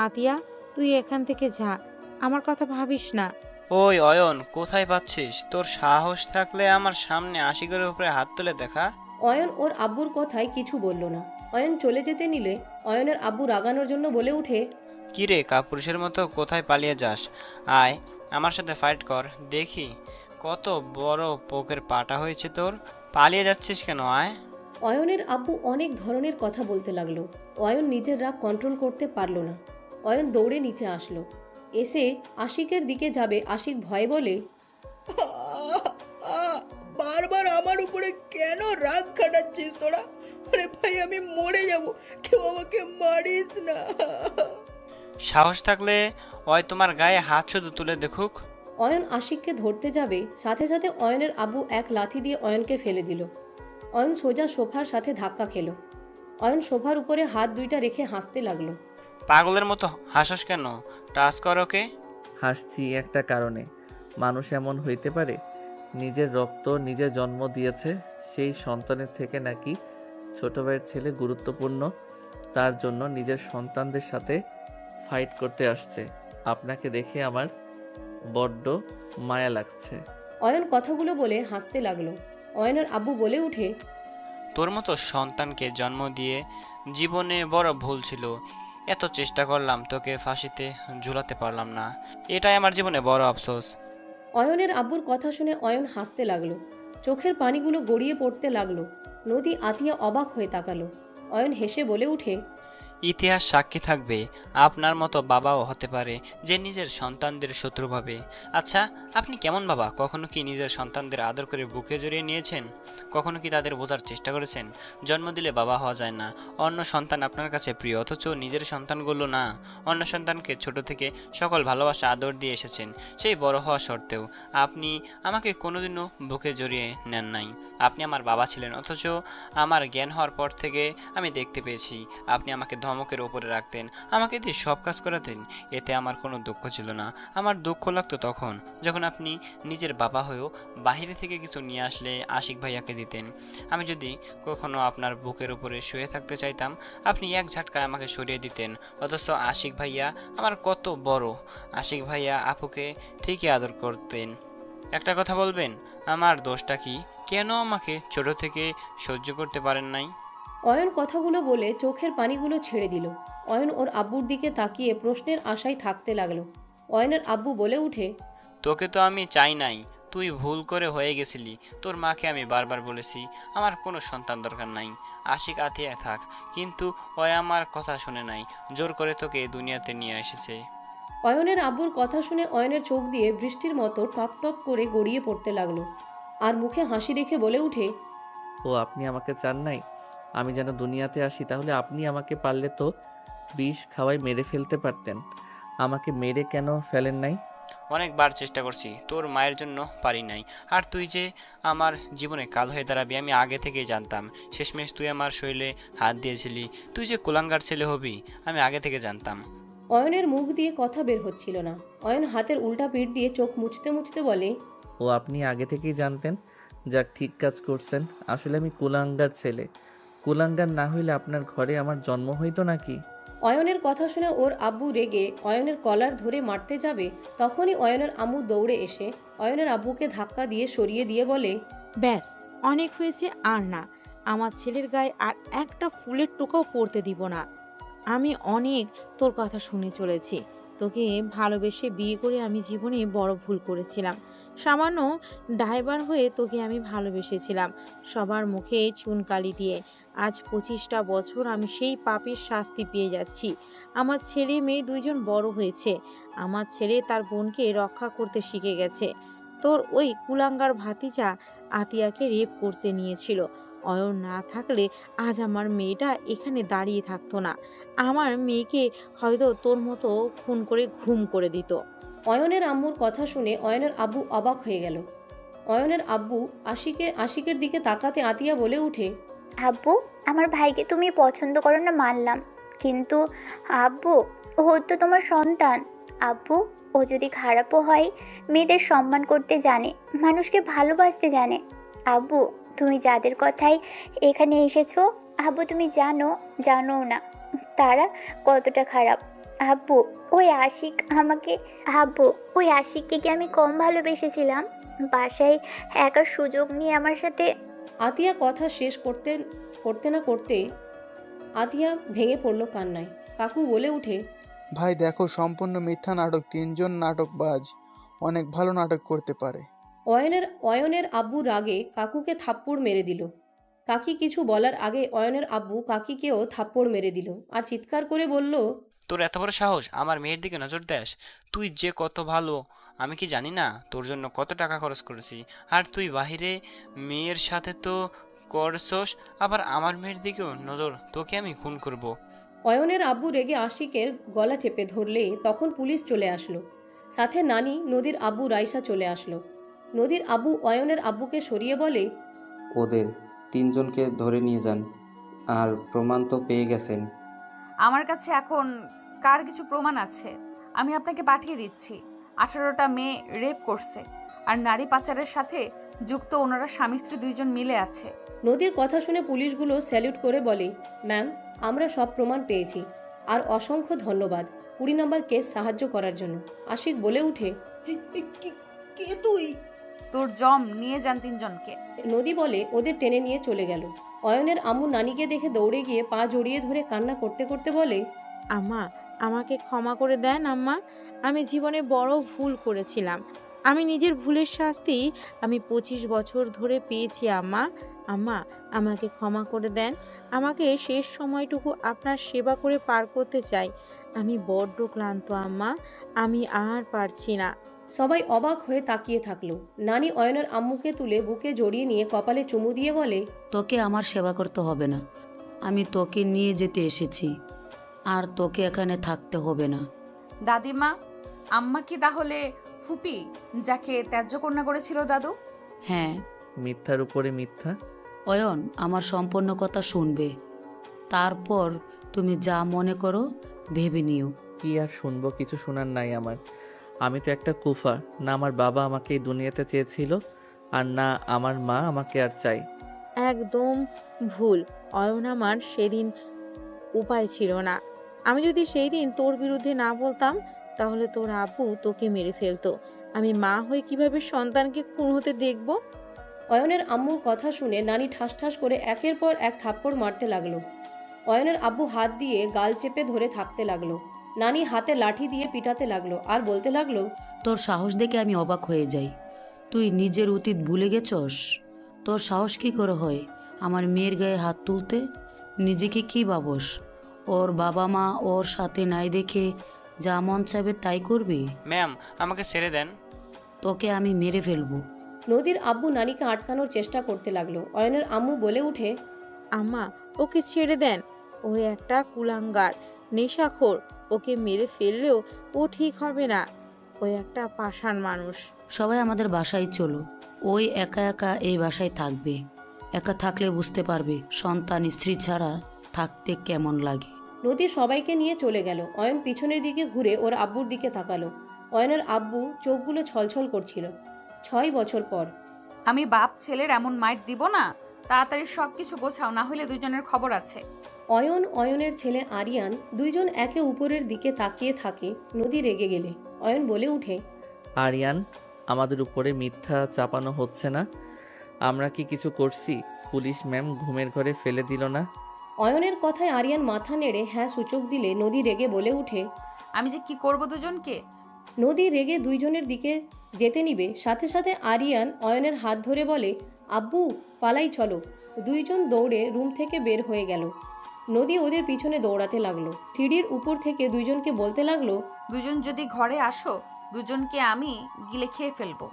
আতিয়া, তুই এখান থেকে যা, আমার কথা ভাবিস না। ওই অয়ন, কোথায় পাচ্ছিস? তোর সাহস থাকলে আমার সামনে আশিকের উপরে হাত তুলে দেখা। অয়ন ওর আব্বুর কথায় কিছু বলল না। অয়ন চলে যেতে নিলে অয়নের আব্বু রাগানোর জন্য বলে উঠে, কিরে, কাপুরুষের মতো কোথায় পালিয়ে যাস? আয় আমার সাথে ফাইট কর, দেখি কত বড় পোকের পাটা হয়েছে তোর। পালিয়ে যাচ্ছিস কেন? আয়। অয়নের আব্বু অনেক ধরনের কথা বলতে লাগলো। অয়ন নিজের রাগ কন্ট্রোল করতে পারল না। অয়ন দৌড়ে নিচে আসলো। এসে আশিকের দিকে যাবে। আশিক ভয়ে বলে, বারবার আমার উপরে কেন রাগ খাটাচ্ছিস তোরা? আরে ভাই, আমি মরে যাব, কেউ আমাকে মারিস না। সাহস থাকলে ওই তোমার গায়ে হাত শুধু তুলে দেখুক। অয়ন আশিককে ধরতে যাবে, সাথে সাথে অয়নের আব্বু এক লাথি দিয়ে অয়নকে ফেলে দিল। অয়ন সোজা সোফার সাথে ধাক্কা খেল। অয়ন সোফার উপরে হাত দুইটা রেখে হাসতে লাগলো। পাগলের মতো হাসস কেন? টাচ কর ওকে। হাসছি একটা কারণে, মানুষ এমন হইতে পারে নিজের রক্ত নিজে জন্ম দিয়েছে, সেই সন্তানের থেকে নাকি ছোট ভাইয়ের ছেলে গুরুত্বপূর্ণ, তার জন্য নিজের সন্তানদের সাথে ফাইট করতে আসছে। আপনাকে দেখে আমার বড্ড মায়া লাগছে। অয়ন কথাগুলো বলে হাসতে লাগলো। অয়নের আব্বু বলে উঠে, তোর মতো সন্তানকে জন্ম দিয়ে জীবনে বড় ভুল ছিল। এত চেষ্টা করলাম, তোকে ফাঁসিতে ঝুলাতে পারলাম না। এটাই আমার জীবনে বড় আফসোস। অয়নের আব্বুর কথা শুনে অয়ন হাসতে লাগলো। চোখের পানিগুলো গড়িয়ে পড়তে লাগলো। নদী আতিয়া অবাক হয়ে তাকালো। অয়ন হেসে বলে উঠে, ইতিহাস সাক্ষী থাকবে, আপনার মতো বাবাও হতে পারে যে নিজের সন্তানদের শত্রু ভাবে। আচ্ছা, আপনি কেমন বাবা? কখনো কি নিজের সন্তানদের আদর করে বুকে জড়িয়ে নিয়েছেন? কখনো কি তাদের বোঝার চেষ্টা করেছেন? জন্ম দিলে বাবা হওয়া যায় না, অন্য সন্তান আপনার কাছে প্রিয়, অথচ নিজের সন্তানগুলো না। অন্য সন্তানকে ছোট থেকে সকল ভালোবাসা আদর দিয়ে এসেছেন, সেই বড় হওয়া সত্ত্বেও আপনি আমাকে কোনোদিনও বুকে জড়িয়ে নেন নাই। আপনি আমার বাবা ছিলেন, অথচ আমার জ্ঞান হওয়ার পর থেকে আমি দেখতে পেয়েছি আপনি আমাকে ধমকের ওপরে রাখতেন, আমাকে দিয়ে সব কাজ করাতেন। এতে আমার কোনো দুঃখ ছিল না। আমার দুঃখ লাগতো তখন যখন আপনি নিজের বাবা হয়েও বাইরে থেকে কিছু নিয়ে আসলে আশিক ভাইয়াকে দিতেন। আমি যদি কখনো আপনার বুকের উপরে শুয়ে থাকতে চাইতাম, আপনি এক ঝাটকায় আমাকে সরিয়ে দিতেন। অথচ আশিক ভাইয়া আমার কত বড়, আশিক ভাইয়া আপুকে ঠিকই আদর করতেন। একটা কথা বলবেন, আমার দোষটা কি? কেন আমাকে ছোট থেকে সহ্য করতে পারেন নাই? অয়ন কথাগুলো বলে চোখের পানিগুলো ছেড়ে দিল। অয়ন ওর আব্বুর দিকে তাকিয়ে প্রশ্নের আশায় থাকতে লাগলো। অয়নের আব্বু বলে উঠে, তোকে তো আমি চাই নাই, তুই ভুল করে হয়ে গেছিলি। তোর মাকে আমি বারবার বলেছি আমার কোনো সন্তান দরকার নাই, আশিক আতিয়া থাক, কিন্তু ও আমার কথা শুনে নাই, জোর করে তোকে এই দুনিয়াতে নিয়ে এসেছে। অয়নের আব্বুর কথা শুনে অয়নের চোখ দিয়ে বৃষ্টির মতো টপ টপ করে গড়িয়ে পড়তে লাগলো। আর মুখে হাসি রেখে বলে উঠে, ও আপনি আমাকে চান নাই আমি যেন দুনিয়াতে আসি? তাহলে আপনি আমাকে পারলে তো বিষ খাওয়াই মেরে ফেলতে পারতেন। আমাকে মেরে কেন ফেলেন নাই? অনেকবার চেষ্টা করছি, তোর মায়ের জন্য পারি নাই। আর তুই যে আমার জীবনে কাল হয়ে দাঁড়াবি আমি আগে থেকেই জানতাম। শেষমেশ তুই আমার শরীরে হাত দিয়েছিলি। তুই যে কুলাঙ্গার ছেলে হবি আমি আগে থেকে জানতাম। অয়নের মুখ দিয়ে কথা বের হচ্ছিল না। অয়ন হাতের উল্টা পিঠ দিয়ে চোখ মুছতে মুছতে বলে, ও আপনি আগে থেকেই জানতেন? যাক, ঠিক কাজ করছেন। আসলে আমি কুলাঙ্গার ছেলে। কুলাঙ্গার না হইলে আপনার ঘরে আমার জন্ম হইতো নাকি? অয়নের কথা শুনে ওর আব্বু রেগে অয়নের কলার ধরে মারতে যাবে, তখনই অয়নের আম্মু দৌড়ে এসে অয়নের আব্বুকে ধাক্কা দিয়ে সরিয়ে দিয়ে বলে, ব্যাস, অনেক হয়েছে, আর না। আমার ছেলের গায়ে আর একটা ফুলের টোকাও পড়তে দিব না। আমি অনেক তোর কথা শুনে চলেছি। তোকে ভালোবেসে বিয়ে করে আমি জীবনে বড় ভুল করেছিলাম। সামান্য ড্রাইভার হয়ে তোকে আমি ভালোবেসেছিলাম, সবার মুখে চুনকালি দিয়ে। আজ 25টা বছর আমি সেই পাপের শাস্তি পেয়ে যাচ্ছি। আমার ছেলে মেয়ে দুইজন বড় হয়েছে। আমার ছেলে তার বোনকে রক্ষা করতে শিখে গেছে। তোর ওই কুলাঙ্গার ভাতিজা আতিয়াকে রেপ করতে নিয়েছিল। অয়ন না থাকলে আজ আমার মেয়েটা এখানে দাঁড়িয়ে থাকতো না। আমার মেয়েকে হয়তো তোর মতো খুন করে ঘুম করে দিত। অয়নের আম্মুর কথা শুনে অয়নের আব্বু অবাক হয়ে গেল। অয়নের আব্বু আশিকের দিকে তাকাতে আতিয়া বলে উঠে, আব্বু, আমার ভাইকে তুমি পছন্দ করো না মানলাম, কিন্তু আব্বু, ও তো তোমার সন্তান। আব্বু, ও যদি খারাপও হয় মেয়েদের সম্মান করতে জানে, মানুষকে ভালোবাসতে জানে। আব্বু, তুমি যাদের কথাই এখানে এসেছো, আব্বু তুমি জানো না তারা কতটা খারাপ। আব্বু, ওই আশিককে কি আমি কম ভালোবেসেছিলাম? বাসায় একার সুযোগ নিয়ে আমার সাথে। আতিয়া কথা শেষ করতে না করতে আতিয়া ভেঙে পড়ল কান্নায়। কাকু বলে উঠে, ভাই দেখো, সম্পূর্ণ মিথ্যা নাটক। 3জন নাটকবাজ অনেক ভালো নাটক করতে পারে। অয়নের আব্বু রাগে কাকুকে থাপ্পড় মেরে দিল। কাকি কিছু বলার আগে অয়নের আব্বু কাকিকেও থাপ্পড় মেরে দিল আর চিৎকার করে বলল, তোর এত বড় সাহস আমার মেয়ের দিকে নজর দেস? তুই যে কত ভালো আমি কি জানি না? তোর জন্য কত টাকা খরচ করেছি, আর তুই বাহিরে মেয়ের সাথে তো করছস, আবার আমার মেয়ের দিকেও নজর? তোকে আমি খুন করব। অয়নের আব্বু রেগে আশিকের গলা চেপে ধরলে তখন পুলিশ চলে আসলো। সাথে নানি নদীর আব্বু রাইসা চলে আসলো। নদীর আব্বু অয়নের আব্বুকে সরিয়ে বলে, ওদের 3জনকে ধরে নিয়ে যান। আর প্রমাণ তো পেয়ে গেছেন। আমার কাছে এখন কার কিছু প্রমাণ আছে আমি আপনাকে পাঠিয়ে দিচ্ছি। 18টা মেয়ে রেপ করছে আর নারী পাচারের সাথে যুক্ত ওনারা স্বামী স্ত্রী 2জন মিলে আছে। নদীর কথা শুনে পুলিশগুলো স্যালুট করে বলে, ম্যাম, আমরা সব প্রমাণ পেয়েছি, আর অসংখ্য ধন্যবাদ 20 নম্বর কেস সাহায্য করার জন্য। আশিক বলে উঠে, কে তুই? তোর জম নিয়ে যান 3জনকে। নদী বলে ওদের টেনে নিয়ে চলে গেল। অয়নের আম্মু নানিকে দেখে দৌড়ে গিয়ে পা জড়িয়ে ধরে কান্না করতে করতে বলে, আম্মা, আমাকে ক্ষমা করে দেন আম্মা। আমি জীবনে বড় ভুল করেছিলাম। আমি নিজের ভুলের শাস্তি আমি 25 বছর ধরে পেয়েছি আম্মা। আম্মা, আমাকে ক্ষমা করে দেন। আমাকে শেষ সময়টুকু আপনার সেবা করে পার করতে চাই। আমি বড্ড ক্লান্ত আম্মা, আমি আর পারছি না। সবাই অবাক হয়ে তাকিয়ে থাকলো। নানি অয়নের আম্মুকে তুলে বুকে জড়িয়ে নিয়ে কপালে চুমু দিয়ে বলে, তোকে আমার সেবা করতে হবে না, আমি তোকে নিয়ে যেতে এসেছি, আর তোকে এখানে থাকতে হবে না। দাদিমা, আম্মা কি তাহলে ফুপি, যাকে ত্যায্য কন্যা করেছিল দাদু? হ্যাঁ। মিথ্যার উপরে মিথ্যা। অয়ন আমার সম্পূর্ণ কথা শুনবে, তারপর তুমি যা মনে করো ভেবে নিও। কি আর শুনবো, কিছু শোনার নাই আমার। আমি তো একটা কুফা, না আমার বাবা আমাকে এই দুনিয়াতে চেয়েছিল, আর না আমার মা আমাকে আর চাই। একদম ভুল অয়ন, আমার সেদিন উপায় ছিল না। আমি যদি সেই দিন তোর বিরুদ্ধে না বলতাম, তাহলে তোর আব্বু তোকে মেরে ফেলতো। আমি মা হয়ে কিভাবে সন্তানকে খুন হতে দেখব? অয়নের আম্মুর কথা শুনে নানি ঠাস ঠাস করে একের পর এক থাপ্পড় মারতে লাগলো। অয়নের আব্বু হাত দিয়ে গাল চেপে ধরে থাকতে লাগলো। নানি হাতে লাঠি দিয়ে পিটাতে লাগলো আর বলতে লাগলো, তোর সাহস দেখে আমি অবাক হয়ে যাই। তুই নিজের অতীত ভুলে গেছস? তোর সাহস কি করে হয় আমার মেয়ের গায়ে হাত তুলতে? নিজেকে কি ভাবস? ওর বাবা মা ওর সাথে নাই দেখে যা মন চাইবে তাই করবি? ম্যাম, আমাকে ছেড়ে দেন। তোকে আমি মেরে ফেলবো। নদীর আব্বু নানিকে আটকানোর চেষ্টা করতে লাগলো। অয়নের আম্মু বলে উঠে, আম্মা, ওকে ছেড়ে দেন। ও একটা কুলাঙ্গার, নেশাখোর। ওকে মেরে ফেললেও ও ঠিক হবে না। ও একটা পাষাণ মানুষ। সবাই আমাদের বাসায় চলো, ওই একা একা এই বাসায় থাকবে। একা থাকলে বুঝতে পারবে সন্তান স্ত্রী ছাড়া থাকতে কেমন লাগে। নদী সবাইকে নিয়ে চলে গেল। অয়ন পিছনের দিকে ঘুরে ওর আব্বুর দিকে তাকালো। অয়নের আব্বু চোখগুলো ছলছল করছিল। 6 বছর পর। আমি বাপ ছেলের এমন মাইট দিব না। তাড়াতাড়ি সবকিছু গোছাও, না হলে দুজনের খবর আছে। অয়ন, অয়নের ছেলে আরিয়ান দুইজন একে উপরের দিকে তাকিয়ে থাকে। নদী রেগে গেলে অয়ন বলে উঠে, আরিয়ান, আমাদের উপরে মিথ্যা চাপানো হচ্ছে না? আমরা কি কিছু করছি? পুলিশ ম্যাম ঘুমের ঘরে ফেলে দিল না? অয়নের কথায় আরিয়ান মাথা নেড়ে হ্যাঁ সূচক দিলে নদী রেগে বলে উঠে, আমি যে কি করব দুজনকে। নদী রেগে দুইজনের দিকে যেতে নিবে, সাথে সাথে আরিয়ান অয়নের হাত ধরে বলে, আব্বু পালাই চলো। দুইজন দৌড়ে রুম থেকে বের হয়ে গেল। নদী ওদের পিছনে দৌড়াতে লাগলো। সিঁড়ির উপর থেকে দুইজনকে বলতে লাগলো, দুজন যদি ঘরে আসো, দুজনকে আমি গিলে খেয়ে ফেলবো।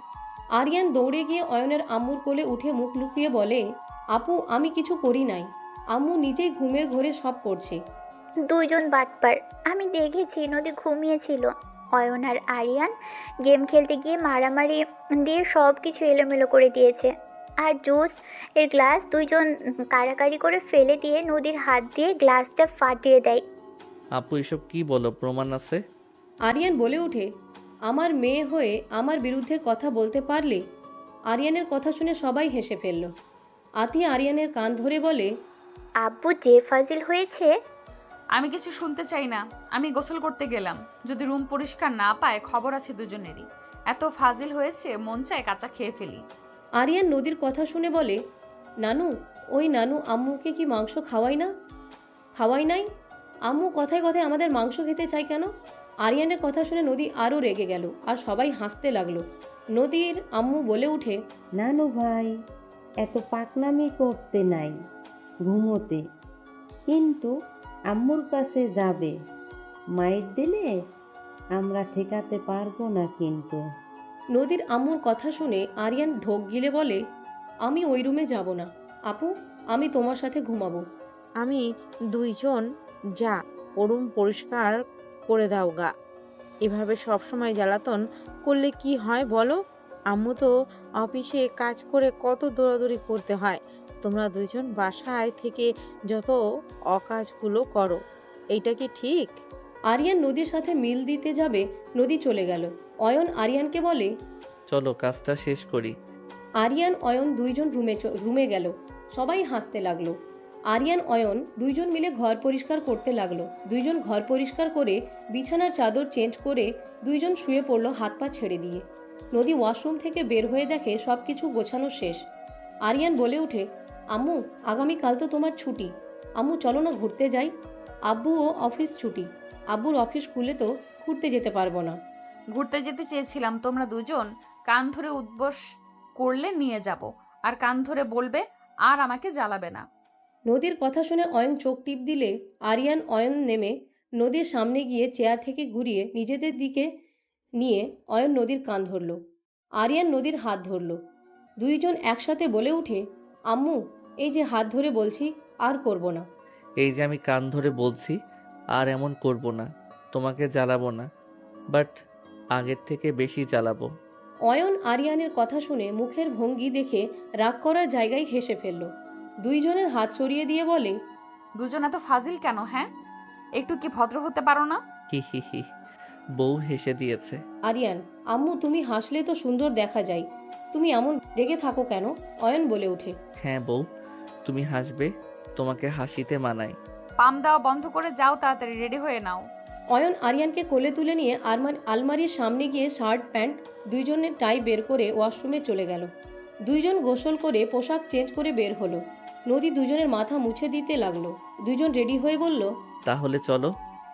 আরিয়ান দৌড়ে গিয়ে অয়নের আম্মুর কোলে উঠে মুখ লুকিয়ে বলে, আপু আমি কিছু করি নাই, আম্মু নিজেই ঘুমের ঘোরে সব করছে। দুইজন বাটপার, আমি দেখেছি নদী ঘুমিয়েছিল। অয়ন আর আরিয়ান গেম খেলতে গিয়ে মারামারি দিয়ে সব কিছু এলোমেলো করে দিয়েছে। আর জুস এর গ্লাস দুইজন কাড়াকাড়ি করে ফেলে দিয়ে নদীর হাত দিয়ে গ্লাসটা ফাটিয়ে দেয়। আপু এসব কি বলো, প্রমাণ আছে? আরিয়ান বলে ওঠে, আমার মেয়ে হয়ে আমার বিরুদ্ধে কথা বলতে পারলে? আরিয়ানের কথা শুনে সবাই হেসে ফেলল। আতিয়া আরিয়ানের কান ধরে বলে, আব্বু যে ফাজিল হয়েছে। আমি কিছু শুনতে চাই না। আমি গোসল করতে গেলাম। যদি রুম পরিষ্কার না পায়, খবর আছে দুজনেরই। এত ফাজিল হয়েছে, মন চায় কাঁচা খেয়ে ফেলি। আরিয়ান নদীর কথা শুনে বলে, নানু, ওই নানু আম্মুকে কি মাংস খাওয়াই নাই? আম্মু কথায় কথায় আমাদের মাংস খেতে চাই কেন? আরিয়ানের কথা শুনে নদী আরও রেগে গেল আর সবাই হাসতে লাগলো। নদীর আম্মু বলে উঠে, নানু ভাই, এত পাকনামি করতে নাই, ঘুমোতে। কিন্তু আম্মুর কাছে যাবে, মাইর দিলে আমরা ঠেকাতে পারবো না কিন্তু। নদীর আম্মুর কথা শুনে আরিয়ান ঢোক গিলে বলে, আমি ওই রুমে যাব না আপু, আমি তোমার সাথে ঘুমাবো। আমি দুইজন যা, রুম পরিষ্কার করে দাও গা। এভাবে সবসময় জ্বালাতন করলে কি হয় বলো? আম্মু তো অফিসে কাজ করে কত দৌড়াদৌড়ি করতে হয়। তোমরা দুইজন বাসায় থেকে যত অকাজগুলো করো, এইটা কি ঠিক? আরিয়ান নদীর সাথে মিল দিতে যাবে, নদী চলে গেল। অয়ন আরিয়ানকে বলে, চলো কাজটা শেষ করি। আরিয়ান অয়ন দুইজন রুমে গেল। সবাই হাসতে লাগলো। আরিয়ান অয়ন দুইজন মিলে ঘর পরিষ্কার করতে লাগলো। দুইজন ঘর পরিষ্কার করে বিছানার চাদর চেঞ্জ করে দুইজন শুয়ে পড়লো হাত পা ছেড়ে দিয়ে। নদী ওয়াশরুম থেকে বের হয়ে দেখে সব কিছু গোছানো শেষ। আরিয়ান বলে উঠে, আম্মু, আগামীকাল তো তোমার ছুটি। আম্মু চলো না ঘুরতে যাই। আব্বুও অফিস ছুটি। আব্বুর অফিস খুলে তো ঘুরতে যেতে পারবো না। ঘুরতে যেতে চেয়েছিলাম, তোমরা দুজন কান ধরে উদ্বোস করলে নিয়ে যাব, আর কান ধরে বলবে আর আমাকে জ্বালাবে না। নদীর কথা শুনে অয়ন চোখ টিপ দিলে আরিয়ান অয়ন নেমে নদীর সামনে গিয়ে চেয়ার থেকে ঘুরিয়ে নিজেদের দিকে নিয়ে অয়ন নদীর কান ধরল। আরিয়ান নদীর হাত ধরল। দুইজন একসাথে বলে উঠে, আম্মু, এই যে হাত ধরে বলছি, আর করব না। এই যে আমি কান ধরে বলছি আর এমন করব না, তোমাকে জ্বালাবো না, বাট আগের থেকে বেশি জ্বালাবো। অয়ন আরিয়ানের কথা শুনে মুখের ভঙ্গি দেখে রাগ করার জায়গায় হেসে ফেলল। দুইজনের হাত সরিয়ে দিয়ে বলে, দুজন এত ফাজিল কেন? হ্যাঁ, একটু কি ভদ্র হতে পারো না? হি হি হি। বউ হেসে দিয়েছে। আরিয়ান, আম্মু তুমি হাসলে তো সুন্দর দেখা যায়, তুমি এমন রেগে থাকো কেন? অয়ন বলে ওঠে। হ্যাঁ বউ, তুমি হাসবে, তোমাকে হাসিতে মানায়। পাম দেওয়া বন্ধ করে যাও, তাড়াতাড়ি রেডি হয়ে নাও। অয়ন আরিয়ানকে কোলে তুলে নিয়ে আলমারির সামনে গিয়ে শার্ট প্যান্ট দুইজনের টাই বের করে ওয়াশরুমে চলে গেল। দুইজন গোসল করে পোশাক চেঞ্জ করে বের হলো। নদী দুজনের মাথা মুছে দিতে লাগলো। দুইজন রেডি হয়ে বলল, তাহলে চলো।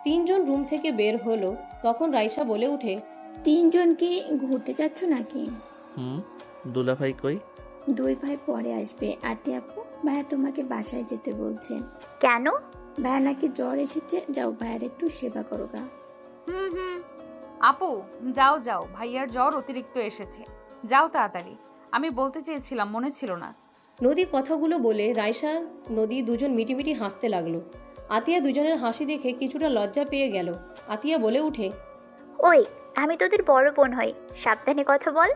তিনজন রুম থেকে বের হলো। তখন রাইসা বলে উঠে, তিনজন কি ঘুরতে যাচ্ছ নাকি? দুলাভাই কই? দুই ভাই পরে আসবে। আতে আপু, ভাইয়া তোমাকে বাসায় যেতে বলছে। কেন? ভাইয়া নাকি জ্বর এসেছে, যাও ভাইয়ার একটু সেবা করো গা। হুম, আপু যাও যাও, ভাইয়ার জ্বর অতিরিক্ত এসেছে, যাও তাড়াতাড়ি। আমি বলতে চেয়েছিলাম, মনে ছিল না। নদী কথাগুলো বলে রাইসা নদী দুজন মিটিমিটি হাসতে লাগলো। আতিয়া দুজনের হাসি দেখে কিছুটা লজ্জা পেয়ে গেল। আতিয়া বলে উঠে, ওই, আমি তোদের বড় বোন হই, সাবধানে কথা বল।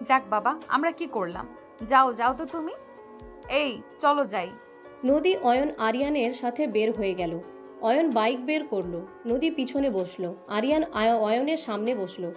যাক বাবা, আমরা কি করলাম? যাও যাও তো তুমি। এই চলো যাই। নদী অয়ন আরিয়ানের সাথে বের হয়ে গেল। অয়ন বাইক বের করলো। নদী পিছনে বসলো। আরিয়ান অয়নের সামনে বসলো।